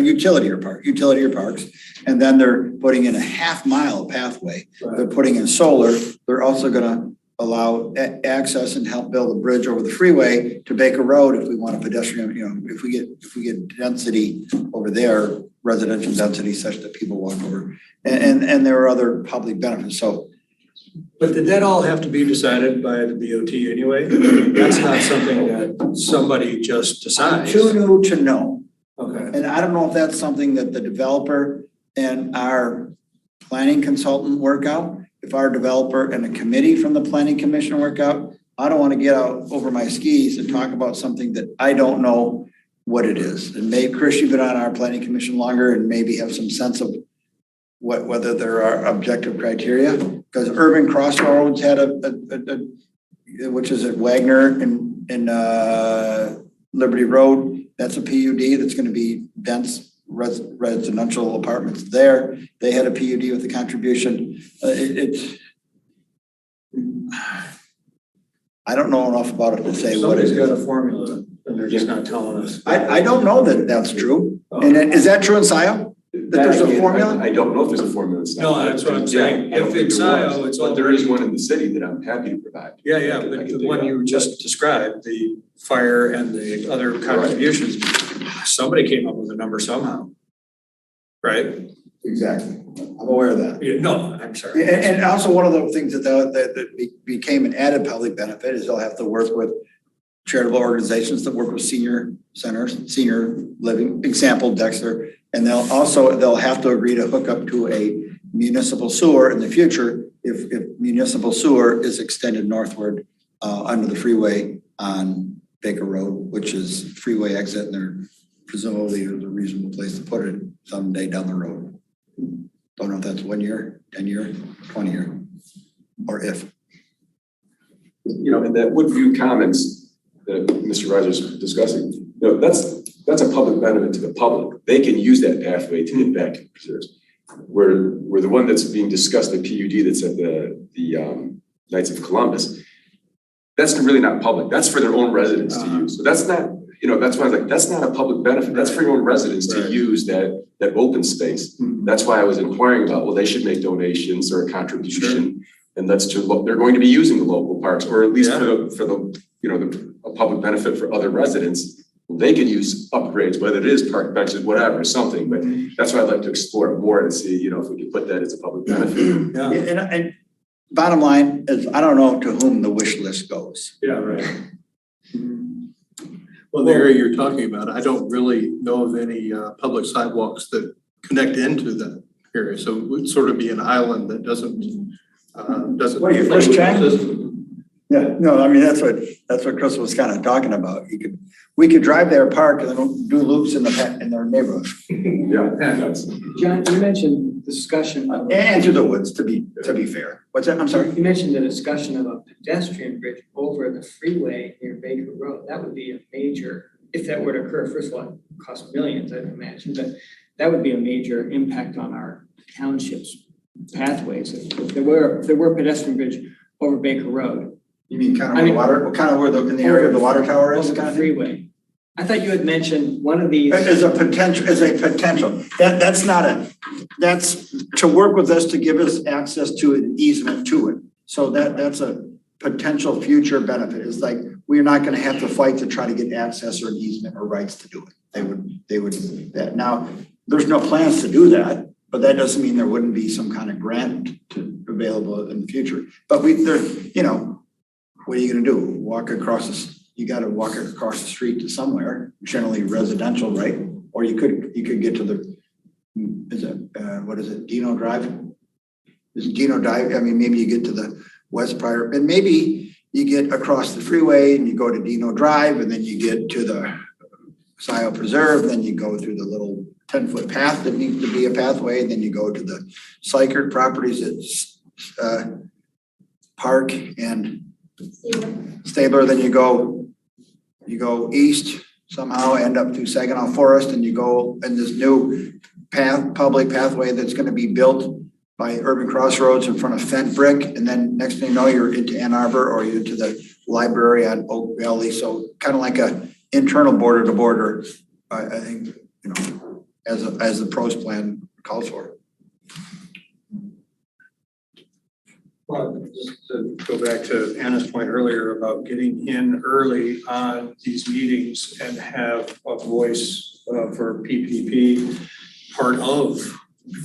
H: utility or parks. And then they're putting in a half-mile pathway. They're putting in solar. They're also gonna allow access and help build a bridge over the freeway to Baker Road if we want a pedestrian, you know, if we get density over there, residential density such that people walk over. And there are other public benefits, so.
C: But did that all have to be decided by the BOT anyway? That's not something that somebody just decides.
H: Too new to know.
C: Okay.
H: And I don't know if that's something that the developer and our planning consultant work out. If our developer and a committee from the planning commission work out, I don't want to get out over my skis and talk about something that I don't know what it is. And maybe Chris, you've been on our planning commission longer and maybe have some sense of whether there are objective criteria. Because Urban Crossroads had which is at Wagner and Liberty Road. That's a PUD that's going to be dense residential apartments there. They had a PUD with a contribution. I don't know enough about it to say what it
C: Somebody's got
H: is.
C: a formula and they're just not telling us.
H: I don't know that that's true. And is that true in Scio? That there's a formula?
J: I don't know if there's a formula.
C: No, that's what I'm saying.
J: I don't
C: If
J: think
C: it's
J: there was,
C: Scio, it's
J: but there is
C: already-
J: one in the city that I'm happy to provide.
C: Yeah,
J: I can
C: but
J: dig
C: the one
J: it
C: you
J: up.
C: just described, the fire and the other contributions, somebody came up with a number somehow. Right?
H: Exactly. I'm aware of that.
C: Yeah, no, I'm sorry.
H: And also one of the things that became an added public benefit is they'll have to work with charitable organizations that work with senior centers, senior living, example Dexter. And they'll have to agree to hook up to a municipal sewer in the future if municipal sewer is extended northward under the freeway on Baker Road, which is freeway exit, and there presumably is a reasonable place to put it someday down the road. Don't know if that's 1 year, 10 year, 20 year, or if.
J: You know, and that Woodview Commons that Mr. Reiser's discussing, you know, that's a public benefit to the public. They can use that pathway to get back to the preserves. Where the one that's being discussed, the PUD that's at the Knights of Columbus, that's really not public. That's for their own residents to use. So that's not, you know, that's why I was like, that's not a public benefit. That's for your own residents to use that open space. That's why I was inquiring about, well, they should make donations or a contribution. And that's they're going to be using the local parks, or at least for the you know, a public benefit for other residents. They can use upgrades, whether it is park benches, whatever, something, but that's why I'd like to explore it more and see, you know, if we could put that as a public benefit.
C: Yeah.
H: And bottom line is, I don't know to whom the wish list goes.
C: Yeah, right.
L: Well, the area you're talking about, I don't really know of any public sidewalks that connect into that area. So it would sort of be an island that doesn't.
H: What, your first check? Yeah, no, I mean, that's what Chris was kind of talking about. We could drive there, park, and then do loops in their neighborhood.
J: Yeah.
A: John, you mentioned discussion of.
H: And to the woods, to be fair. What's that? I'm sorry?
A: You mentioned the discussion of a pedestrian bridge over the freeway near Baker Road. That would be a major, if that were to occur, first of all, it would cost millions, I'd imagine, but that would be a major impact on our township's pathways. If there were a pedestrian bridge over Baker Road.
H: You mean kind of where in the area of the water tower is?
A: Over the freeway. I thought you had mentioned one of these.
H: As a potential. That's to work with us to give us access to an easement to it. So that's a potential future benefit. It's like, we're not gonna have to fight to try to get access or an easement or rights to do it. They would do that. Now, there's no plans to do that, but that doesn't mean there wouldn't be some kind of grant available in the future. But what are you gonna do? You gotta walk across the street to somewhere, generally residential, right? Or you could get to what is it, Dino Drive? Is it Dino Drive? I mean, maybe you get to the west part, and maybe you get across the freeway and you go to Dino Drive, and then you get to the Scio Preserve, then you go through the little 10-foot path that needs to be a pathway, and then you go to the Sykert properties at Park and Stabler, then you go east somehow, end up through Saginaw Forest, and you go in this new public pathway that's gonna be built by Urban Crossroads in front of Fent Brick, and then next thing you know, you're into Ann Arbor or you're into the library on Oak Valley, so kind of like a internal border to border, I think, as the pros plan calls for.
C: Well, just to go back to Anna's point earlier about getting in early on these meetings and have a voice for PPP, part of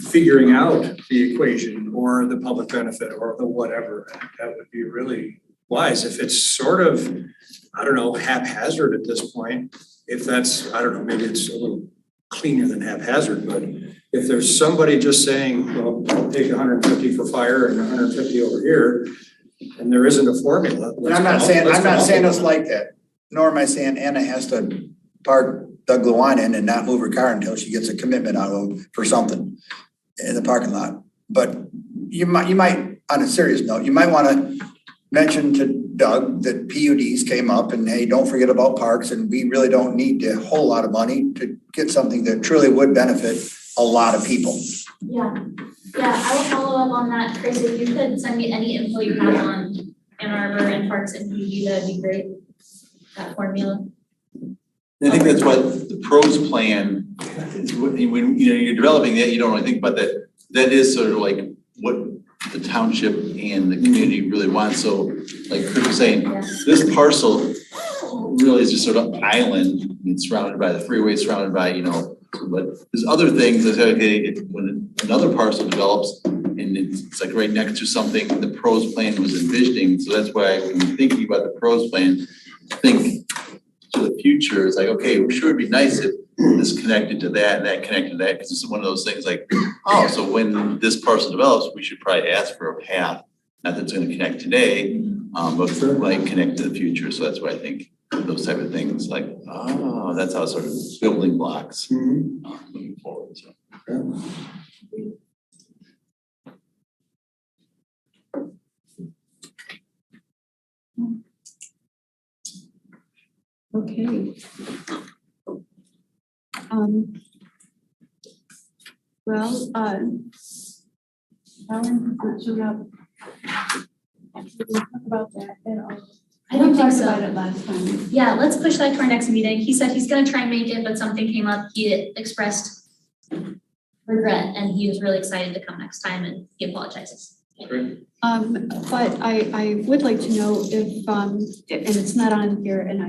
C: figuring out the equation or the public benefit or the whatever, I think that would be really wise. If it's sort of, I don't know, haphazard at this point, if that's, I don't know, maybe it's a little cleaner than haphazard, but if there's somebody just saying, well, I'll take 150 for fire and 150 over here, and there isn't a formula.
H: I'm not saying it's like that, nor am I saying Anna has to park Doug Lewine in and not move her car until she gets a commitment out of him for something in the parking lot. But you might, on a serious note, you might want to mention to Doug that PUDs came up and, hey, don't forget about parks, and we really don't need a whole lot of money to get something that truly would benefit a lot of people.
G: Yeah, I will follow up on that, Chris. If you could send me any info you have on Ann Arbor and parks and PUD, that'd be great. That formula.
B: I think that's what the pros plan is. When you're developing that, you don't really think about that. That is sort of like what the township and the community really want. So like Chris was saying, this parcel really is just sort of island. It's surrounded by the freeway, surrounded by, but there's other things that, okay, when another parcel develops and it's like right next to something the pros plan was envisioning. So that's why when you're thinking about the pros plan, think to the future. It's like, okay, well, sure, it'd be nice if this connected to that and that connected to that, because it's one of those things like, oh, so when this parcel develops, we should probably ask for a path. Not that it's going to connect today, but like connect to the future. So that's why I think those type of things, like, oh, that's how sort of building blocks moving forward. So.
D: Okay. Alan not showed up. Did we talk about that at all?
G: I don't think
D: We
G: so.
D: talked about it last time.
G: Yeah, let's push that to our next meeting. He said he's gonna try and make it, but something came up. He expressed regret and he was really excited to come next time and he apologizes.
D: But I would like to know if, and it's not on here and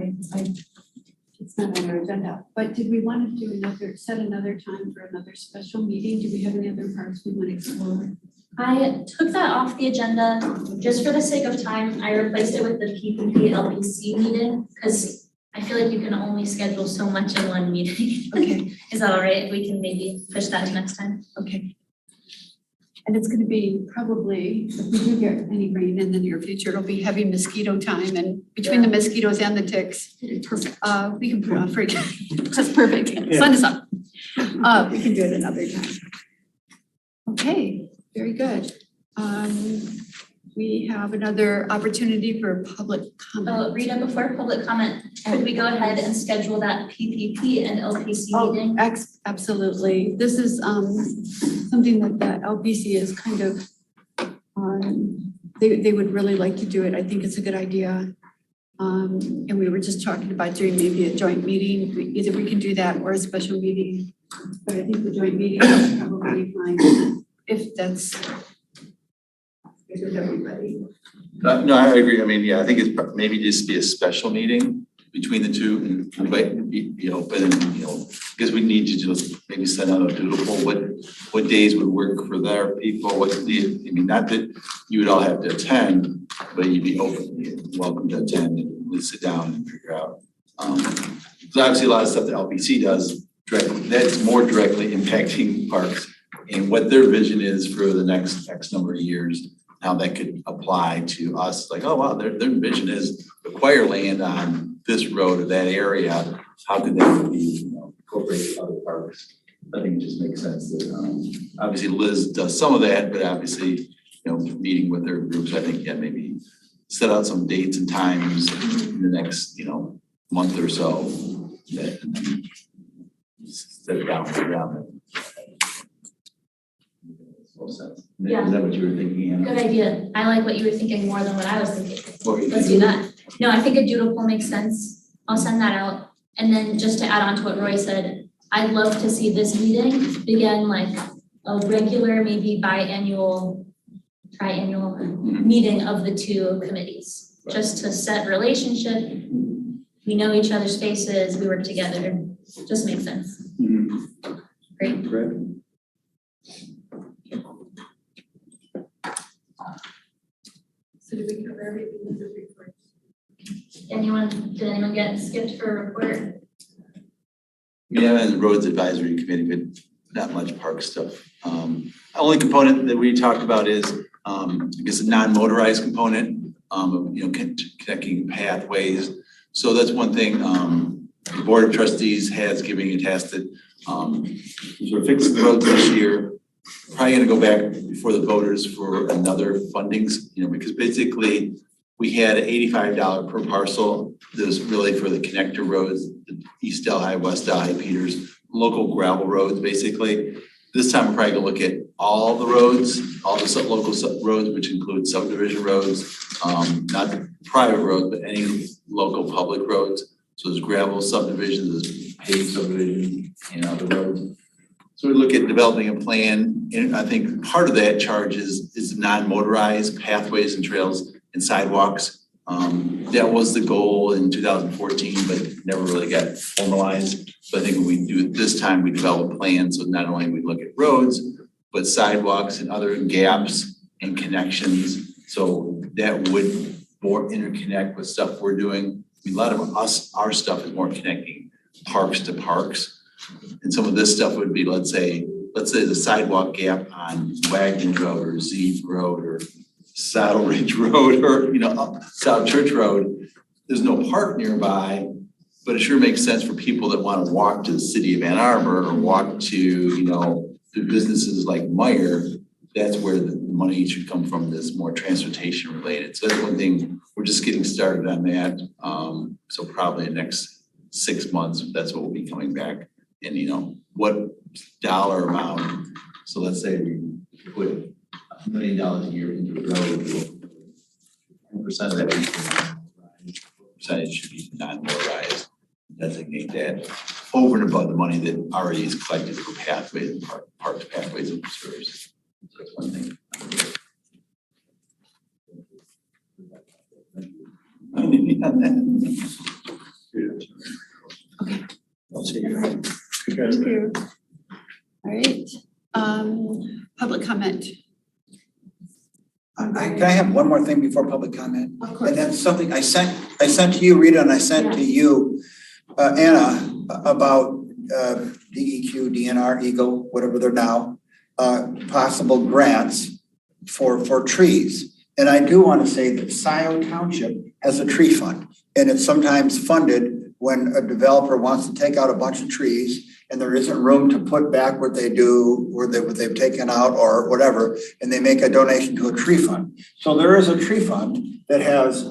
D: it's not on our agenda, but did we want to do set another time for another special meeting? Do we have any other parts we want to explore?
G: I took that off the agenda just for the sake of time. I replaced it with the PPP LPC meeting because I feel like you can only schedule so much in one meeting.
D: Okay,
G: Is that all right if we can maybe push that to next time?
D: okay. And it's gonna be probably, if we do get any rain in the near future, it'll be heavy mosquito time, and between the mosquitoes and the ticks, perfect. We can put on free. That's perfect. Sun is up. We can do it another time. Okay, very good. We have another opportunity for public comment.
G: Rita, before public comment, could we go ahead and schedule that PPP and LPC meeting?
D: Absolutely. This is something that the LPC is kind of, they would really like to do it. I think it's a good idea. And we were just talking about doing maybe a joint meeting. Either we can do that or a special meeting. But I think the joint meeting is probably fine if that's good with everybody.
B: No, I agree. I mean, yeah, I think it's maybe just be a special meeting between the two and invite, be open and, because we need to just maybe send out a doodle poll, what days would work for their people, not that you would all have to attend, but you'd be open, welcome to attend and we'll sit down and figure out. So obviously a lot of stuff that LPC does directly, that's more directly impacting parks and what their vision is for the next X number of years. How that could apply to us, like, oh, wow, their vision is acquire land on this road or that area. How could that be, incorporated to other parks? I think it just makes sense that, obviously Liz does some of that, but obviously, meeting with their groups, I think, yeah, maybe set out some dates and times in the next, month or so. And then set it down. Sense.
G: Yeah.
B: Is that what you were thinking, Anna?
G: Good idea. I like what you were thinking more than what I was thinking.
B: What were you
G: Let's
B: thinking?
G: do that. No, I think a doodle poll makes sense. I'll send that out. And then just to add on to what Roy said, I'd love to see this meeting begin like a regular, maybe triannual meeting of the two committees. Right. Just to set relationship. We know each other's faces, we work together. Just makes sense.
B: Mm-hmm.
G: Great.
D: So did we cover everything in the report?
G: Did anyone get skipped for a report?
B: Yeah, and the roads advisory committee, but not much park stuff. Only component that we talked about is, I guess, a non-motorized component, of, connecting pathways. So that's one thing, the Board of Trustees has given a task that, we're fixing the roads this year. Probably gonna go back before the voters for another fundings, because basically we had $85 per parcel. That was really for the connector roads, the East Delhi, West Delhi, Peters, local gravel roads, basically. This time we're probably gonna look at all the roads, all the local roads, which include subdivision roads, not private roads, but any local public roads. So there's gravel subdivisions, there's paved subdivision, other roads. So we look at developing a plan, and I think part of that charge is non-motorized pathways and trails and sidewalks. That was the goal in 2014, but it never really got formalized. So I think when we do it this time, we develop a plan. So not only we look at roads, but sidewalks and other gaps and connections. So that would more interconnect with stuff we're doing. I mean, a lot of our stuff is more connecting parks to parks. And some of this stuff would be, let's say the sidewalk gap on Wagner Road or Zeeb Road or Saddle Ridge Road or, South Church Road. There's no park nearby, but it sure makes sense for people that want to walk to the city of Ann Arbor or walk to, the businesses like Meyer. That's where the money should come from, this more transportation related. So that's one thing, we're just getting started on that. So probably the next 6 months, that's what will be coming back. And what dollar amount, so let's say we put $1 million a year into a road, 10% of that percentage should be non-motorized. Designate that over and above the money that already is collected for pathways and parks, pathways and preserves. So that's one thing.
D: Okay.
B: I'll see you.
D: Thank you. All right, public comment.
H: Can I have one more thing before public comment?
D: Of course.
H: And that's something I sent to you, Rita, and I sent to you, Anna, about DEQ, DNR, Eagle, whatever they're now, possible grants for trees. And I do want to say that Scio Township has a tree fund, and it's sometimes funded when a developer wants to take out a bunch of trees and there isn't room to put back what they do, what they've taken out or whatever, and they make a donation to a tree fund. So there is a tree fund that has,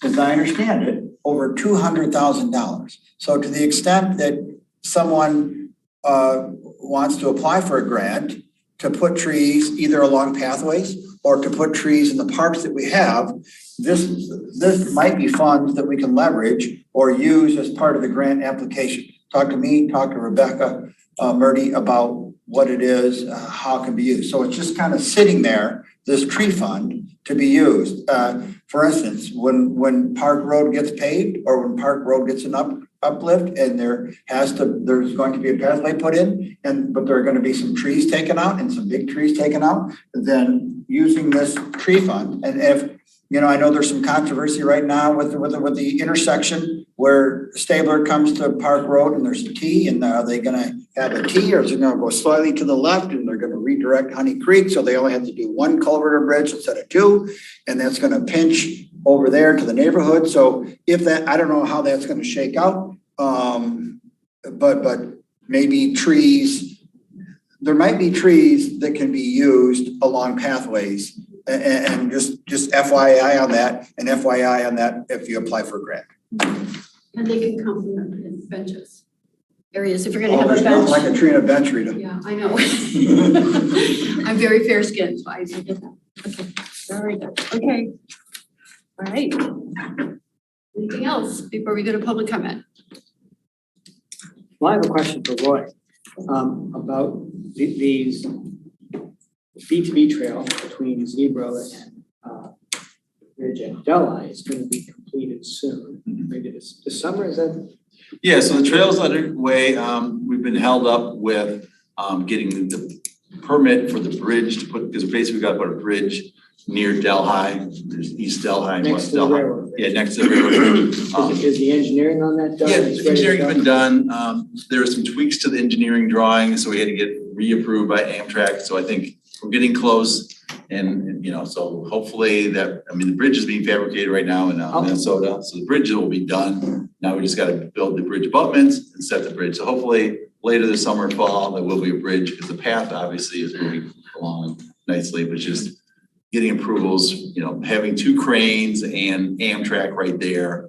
H: as I understand it, over $200,000. So to the extent that someone wants to apply for a grant to put trees either along pathways or to put trees in the parks that we have, this might be funds that we can leverage or use as part of the grant application. Talk to me, talk to Rebecca Murdy about what it is, how it can be used. So it's just kind of sitting there, this tree fund to be used. For instance, when Park Road gets paved or when Park Road gets an uplift and there's going to be a pathway put in, but there are going to be some trees taken out and some big trees taken out, then using this tree fund. And if, I know there's some controversy right now with the intersection where Stabler comes to Park Road and there's a T, and are they going to have a T or is it going to go slightly to the left and they're going to redirect Honey Creek? So they only have to do one culvert or bridge instead of two, and that's going to pinch over there to the neighborhood. So if that, I don't know how that's going to shake out, but maybe trees, there might be trees that can be used along pathways. And just FYI on that, and FYI on that if you apply for a grant.
D: And they can come from benches, areas, if you're gonna have a
H: There's
D: bench.
H: not like a tree and a bench, Rita.
D: Yeah, I know. I'm very fair skinned, so I get that. Okay, very good. Okay. All right. Anything else before we go to public comment?
A: Well, I have a question for Roy about these B2B trail between Zebra and Ridge and Delhi is going to be completed soon. Maybe this summer, is that?
B: Yeah, so the trail's underway. We've been held up with getting the permit for the bridge to put, because basically we got to put a bridge near Delhi. There's East Delhi and
A: Next
B: West
A: to the
B: Delhi.
A: railroad.
B: Yeah, next to the railroad.
A: Is the engineering on that done?
B: Yeah,
A: It's
B: the
A: ready to
B: engineering's
A: go?
B: been done. There are some tweaks to the engineering drawing, so we had to get reapproved by Amtrak. So I think we're getting close, and so hopefully that, the bridge is being fabricated right now in Minnesota, so the bridge will be done. Now we just got to build the bridge abutments and set the bridge. So hopefully later this summer, fall, there will be a bridge, because the path obviously is moving along nicely, but just getting approvals, having 2 cranes and Amtrak right there.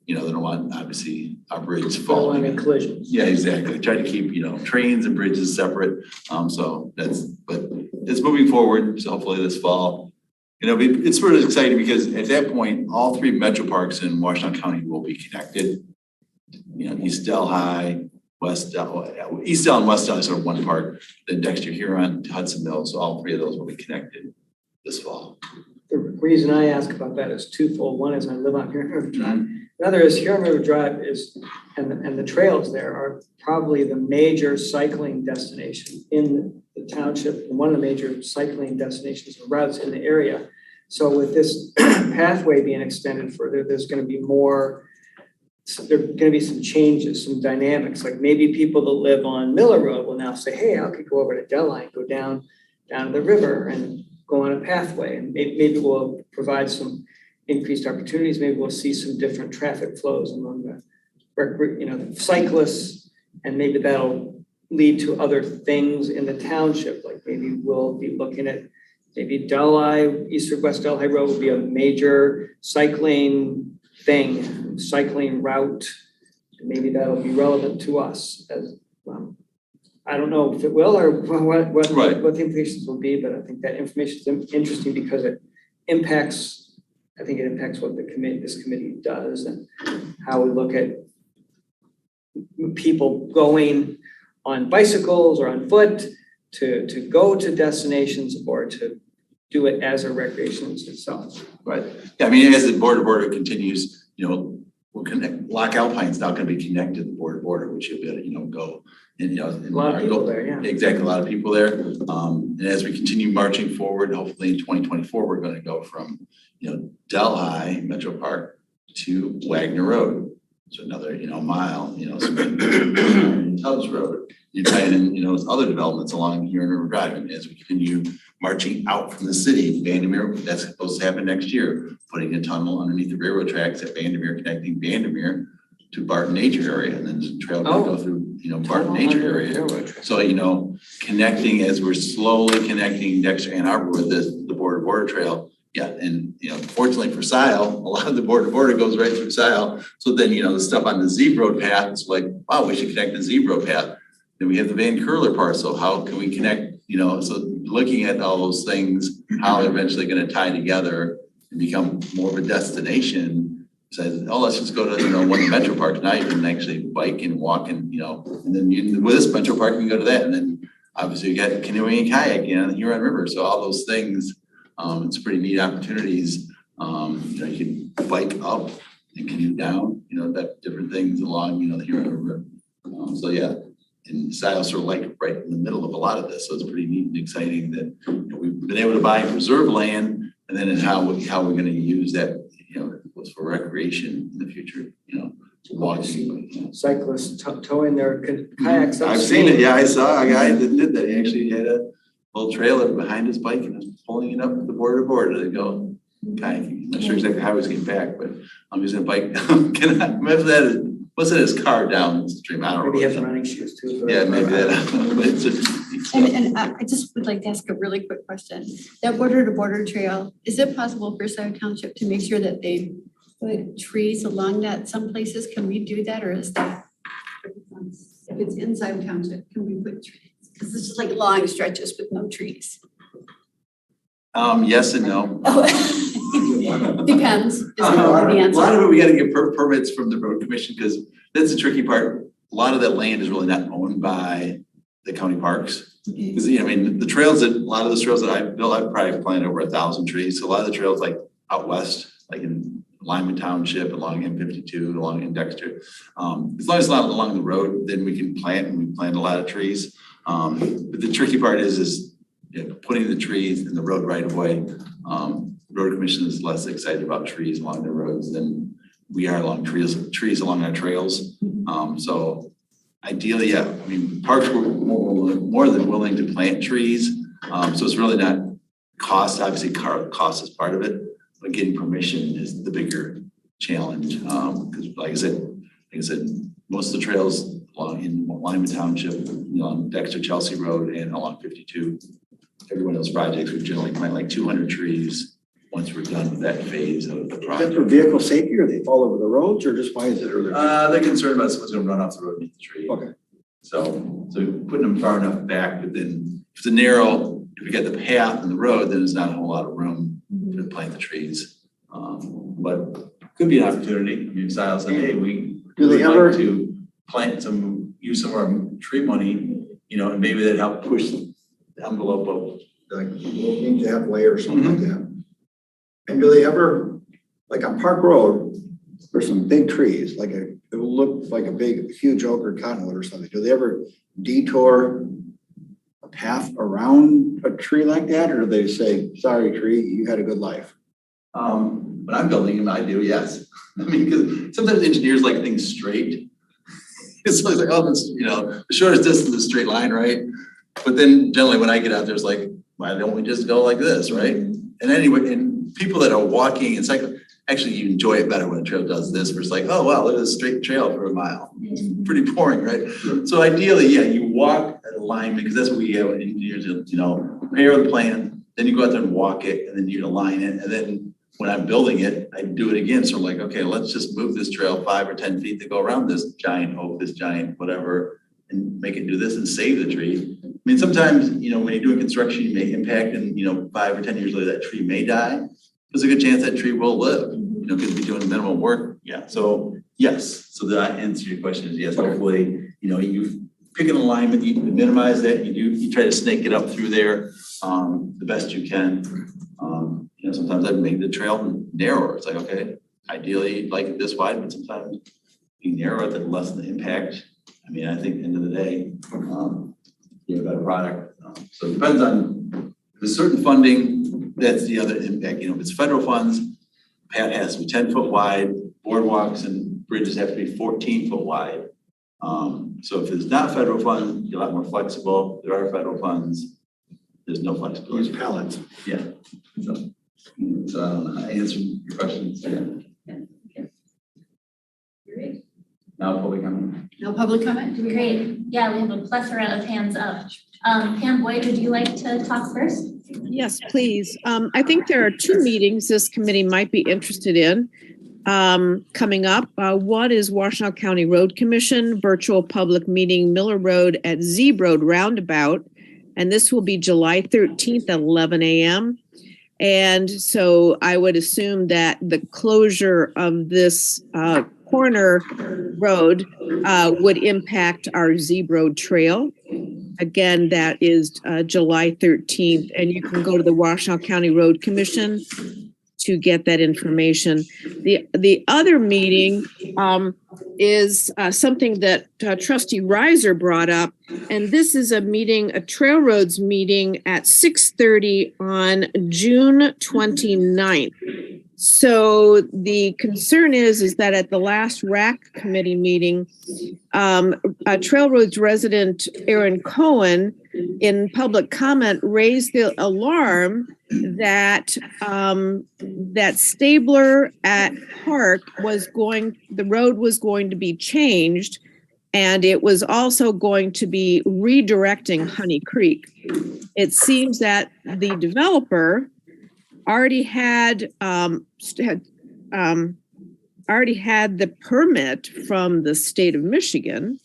B: They don't want, obviously, our bridge falling.
A: Don't want any collisions.
B: Yeah, exactly. Try to keep, trains and bridges separate. So but it's moving forward. So hopefully this fall, it's sort of exciting because at that point, all 3 metro parks in Washington County will be connected. East Delhi, East Delhi and West Delhi, sort of one park. Then Dexter, Huron, Hudson Mills, so all 3 of those will be connected this fall.
A: The reason I ask about that is twofold. One is I live on Huron River Drive. Another is Huron River Drive and the trails there are probably the major cycling destination in the township, and one of the major cycling destinations or routes in the area. So with this pathway being extended further, there's going to be some changes, some dynamics. Like maybe people that live on Miller Road will now say, hey, I could go over to Delhi and go down to the river and go on a pathway, and maybe we'll provide some increased opportunities. Maybe we'll see some different traffic flows among the cyclists, and maybe that'll lead to other things in the township. Like maybe we'll be looking at maybe Delhi, East or West Delhi Road will be a major cycling route. Maybe that'll be relevant to us as well. I don't know if it will or what the implications will be, but I think that information is interesting because it impacts what this committee does and how we look at people going on bicycles or on foot to go to destinations or to do it as a recreation itself.
B: Right. Yeah, as the border continues, we'll we'll connect, Lock Alpine's now gonna be connected to the border, which you'll be able to, go. And,
A: A lot of people there, yeah.
B: Exactly, a lot of people there. And as we continue marching forward, hopefully in 2024, we're gonna go from, Delhi Metro Park to Wagner Road. So another, mile, Tubbs Road. You tie in, other developments along here in River Drive. And as we continue marching out from the city, Vandermeer, that's supposed to happen next year. Putting a tunnel underneath the railroad tracks at Vandermeer, connecting Vandermeer to Barton Nature Area, and then there's a trail to go through, Barton Nature Area. So, connecting as we're slowly connecting Dexter Ann Arbor with the border trail. Yeah, and fortunately for Scio, a lot of the border goes right through Scio. So then, the stuff on the Zebra Road path, it's like, wow, we should connect the Zebra Road path. Then we have the Van Curler parcel. How can we connect, so looking at all those things, how they're eventually gonna tie together and become more of a destination. Says, oh, let's just go to, one of the metro parks. Now you can actually bike and walk and, and then with this metro park, you can go to that. And then obviously you got canoeing and kayaking on the Huron River. So all those things, it's pretty neat opportunities. You can bike up and canoe down, that different things along, the Huron River. So yeah, and Scio's sort of like right in the middle of a lot of this. So it's pretty neat and exciting that we've been able to buy and preserve land, and then how we're going to use that, for recreation in the future, walking.
A: Cyclists towing their kayaks upstream.
B: I've seen it. Yeah, I saw a guy that did that. He actually had a little trailer behind his bike and was pulling it up at the border to go kayaking. I'm not sure exactly how he was getting back, but I'm using a bike. Can I imagine that? Wasn't his car down the stream? I don't know.
A: Maybe he has running shoes too.
B: Yeah, maybe that. But it's just,
D: And I just would like to ask a really quick question. That border to border trail, is it possible for Scio Township to make sure that they put trees along that? Some places, can we do that, or is that? If it's inside Township, can we put trees? Because this is like long stretches with no trees.
B: yes and no.
D: Depends. Is
B: A
D: the
B: lot
D: answer.
B: of it, we gotta get permits from the road commission, because that's the tricky part. A lot of that land is really not owned by the county parks. Because, the trails a lot of the trails that I've built, I've probably planted over 1,000 trees. So a lot of the trails like out west, like in Lyman Township, along M52, along in Dexter. As long as it's not along the road, then we can plant, and we plant a lot of trees. But the tricky part is putting the trees in the road right of way. Road commission is less excited about trees along the roads than we are along trees along our trails. So ideally, yeah, parks were more than willing to plant trees. So it's really not cost, obviously cost is part of it, but getting permission is the bigger challenge. Because like I said, most of the trails along in Lyman Township, along Dexter Chelsea Road and along 52, every one of those projects, we generally plant like 200 trees once we're done with that phase of the
H: Is that
B: project.
H: for vehicle safety, or they fall over the roads, or just why is it early?
B: They're concerned about someone's gonna run off the road and hit the tree.
H: Okay.
B: So putting them far enough back, but then if it's a narrow, if we get the path and the road, then there's not a whole lot of room to plant the trees. But could be an opportunity. Scio said, hey, we
H: Do they
B: would
H: ever-
B: like to use some of our tree money, and maybe that help push the envelope of.
H: Like, we'll need to have way or something like that. And do they ever, like on Park Road, there's some big trees, it will look like a big, huge oak or cottonwood or something. Do they ever detour a path around a tree like that, or do they say, sorry, tree, you had a good life?
B: When I'm building them, I do, yes. Because sometimes engineers like things straight. It's like, oh, this, the shortest distance is a straight line, right? But then generally when I get out there, it's like, why don't we just go like this, right? And anyway, and people that are walking and cycling, actually you enjoy it better when a trail does this versus like, oh, wow, look at this straight trail for a mile. It's pretty boring, right? So ideally, yeah, you walk at alignment, because that's what we have engineers, prepare the plan, then you go out there and walk it, and then you align it, and then when I'm building it, I do it again. So I'm like, okay, let's just move this trail 5 or 10 feet to go around this giant oak, this giant whatever, and make it do this and save the tree. Sometimes, when you're doing construction, you may impact, and 5 or 10 years later, that tree may die. There's a good chance that tree will live, because we're doing minimal work. Yeah. So yes. So that answer your question is yes. Hopefully, you pick an alignment, you minimize that. You try to snake it up through there the best you can. Sometimes I've made the trail narrower. It's like, okay, ideally like it this wide, but sometimes you narrow it and lessen the impact. I mean, I think at the end of the day, you have a better product. So it depends on, if there's certain funding, that's the other impact. You know, if it's federal funds, pad has to be 10-foot wide, boardwalks and bridges have to be 14-foot wide. So if it's not federal funds, you're a lot more flexible. There are federal funds, there's no flexibility.
H: Use pallets.
B: Yeah. So I don't know, I answered your questions. Yeah.
G: Great.
B: Now public comment.
D: No public comment? Do we?
G: Great. Yeah, we have a plethora of hands up. Pam Boyd, would you like to talk first?
F: Yes, please. I think there are two meetings this committee might be interested in coming up. One is Washtenaw County Road Commission virtual public meeting, Miller Road at Zeeb Road Roundabout. And this will be July 13th at 11 a.m. And so I would assume that the closure of this corner road would impact our Zeeb Road Trail. Again, that is July 13th, and you can go to the Washtenaw County Road Commission to get that information. The other meeting is something that Trustee Reiser brought up, and this is a meeting, a Trail Roads meeting at 6:30 on June 29th. So the concern is that at the last RAC committee meeting, Trail Roads resident Aaron Cohen in public comment raised the alarm that that Stabler at Park the road was going to be changed, and it was also going to be redirecting Honey Creek. It seems that the developer already had the permit from the state of Michigan,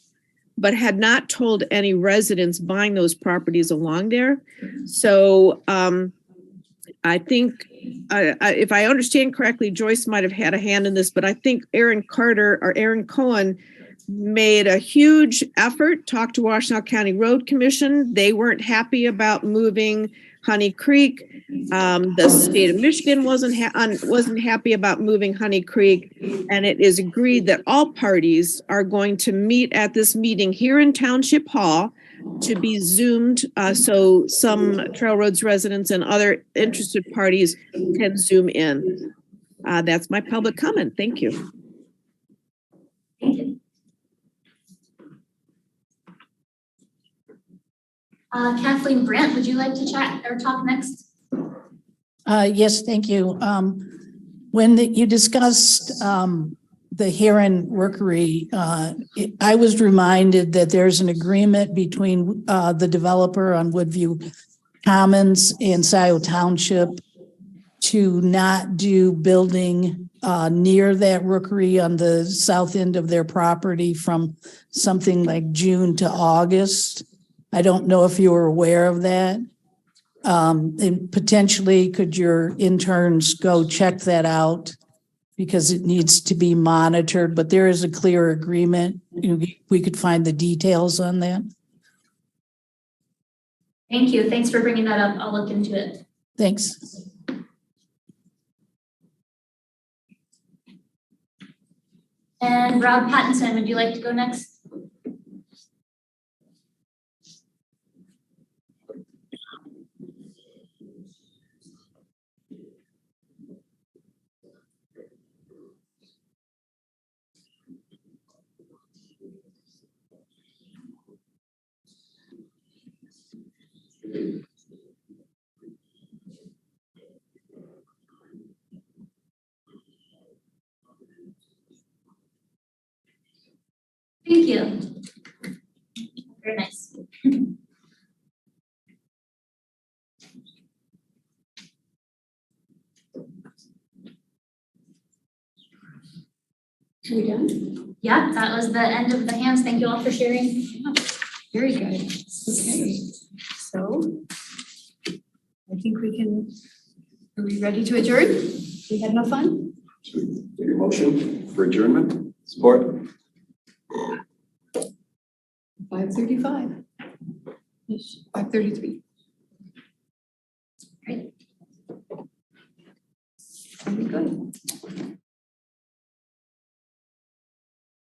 F: but had not told any residents buying those properties along there. So I think, if I understand correctly, Joyce might have had a hand in this, but I think Aaron Cohen made a huge effort, talked to Washtenaw County Road Commission. They weren't happy about moving Honey Creek. The state of Michigan wasn't happy about moving Honey Creek, and it is agreed that all parties are going to meet at this meeting here in Township Hall to be Zoomed, so some Trail Roads residents and other interested parties can Zoom in. That's my public comment. Thank you.
G: Thank you. Kathleen Brandt, would you like to chat or talk next?
M: Yes, thank you. When you discussed the Heron Rookery, I was reminded that there's an agreement between the developer on Woodview Commons and Scio Township to not do building near that rookery on the south end of their property from something like June to August. I don't know if you were aware of that. And potentially could your interns go check that out because it needs to be monitored, but there is a clear agreement. We could find the details on that.
G: Thank you. Thanks for bringing that up. I'll look into it.
M: Thanks.
G: And Rob Pattinson, would you like to go next? Thank you. Very nice.
D: Are we done?
G: Yeah, that was the end of the hands. Thank you all for sharing.
D: Very good. Okay. So I think are we ready to adjourn? We had enough fun?
J: Take a motion for adjournment.
B: Support.
D: 5:35. 5:33.
G: Great.
D: Very good.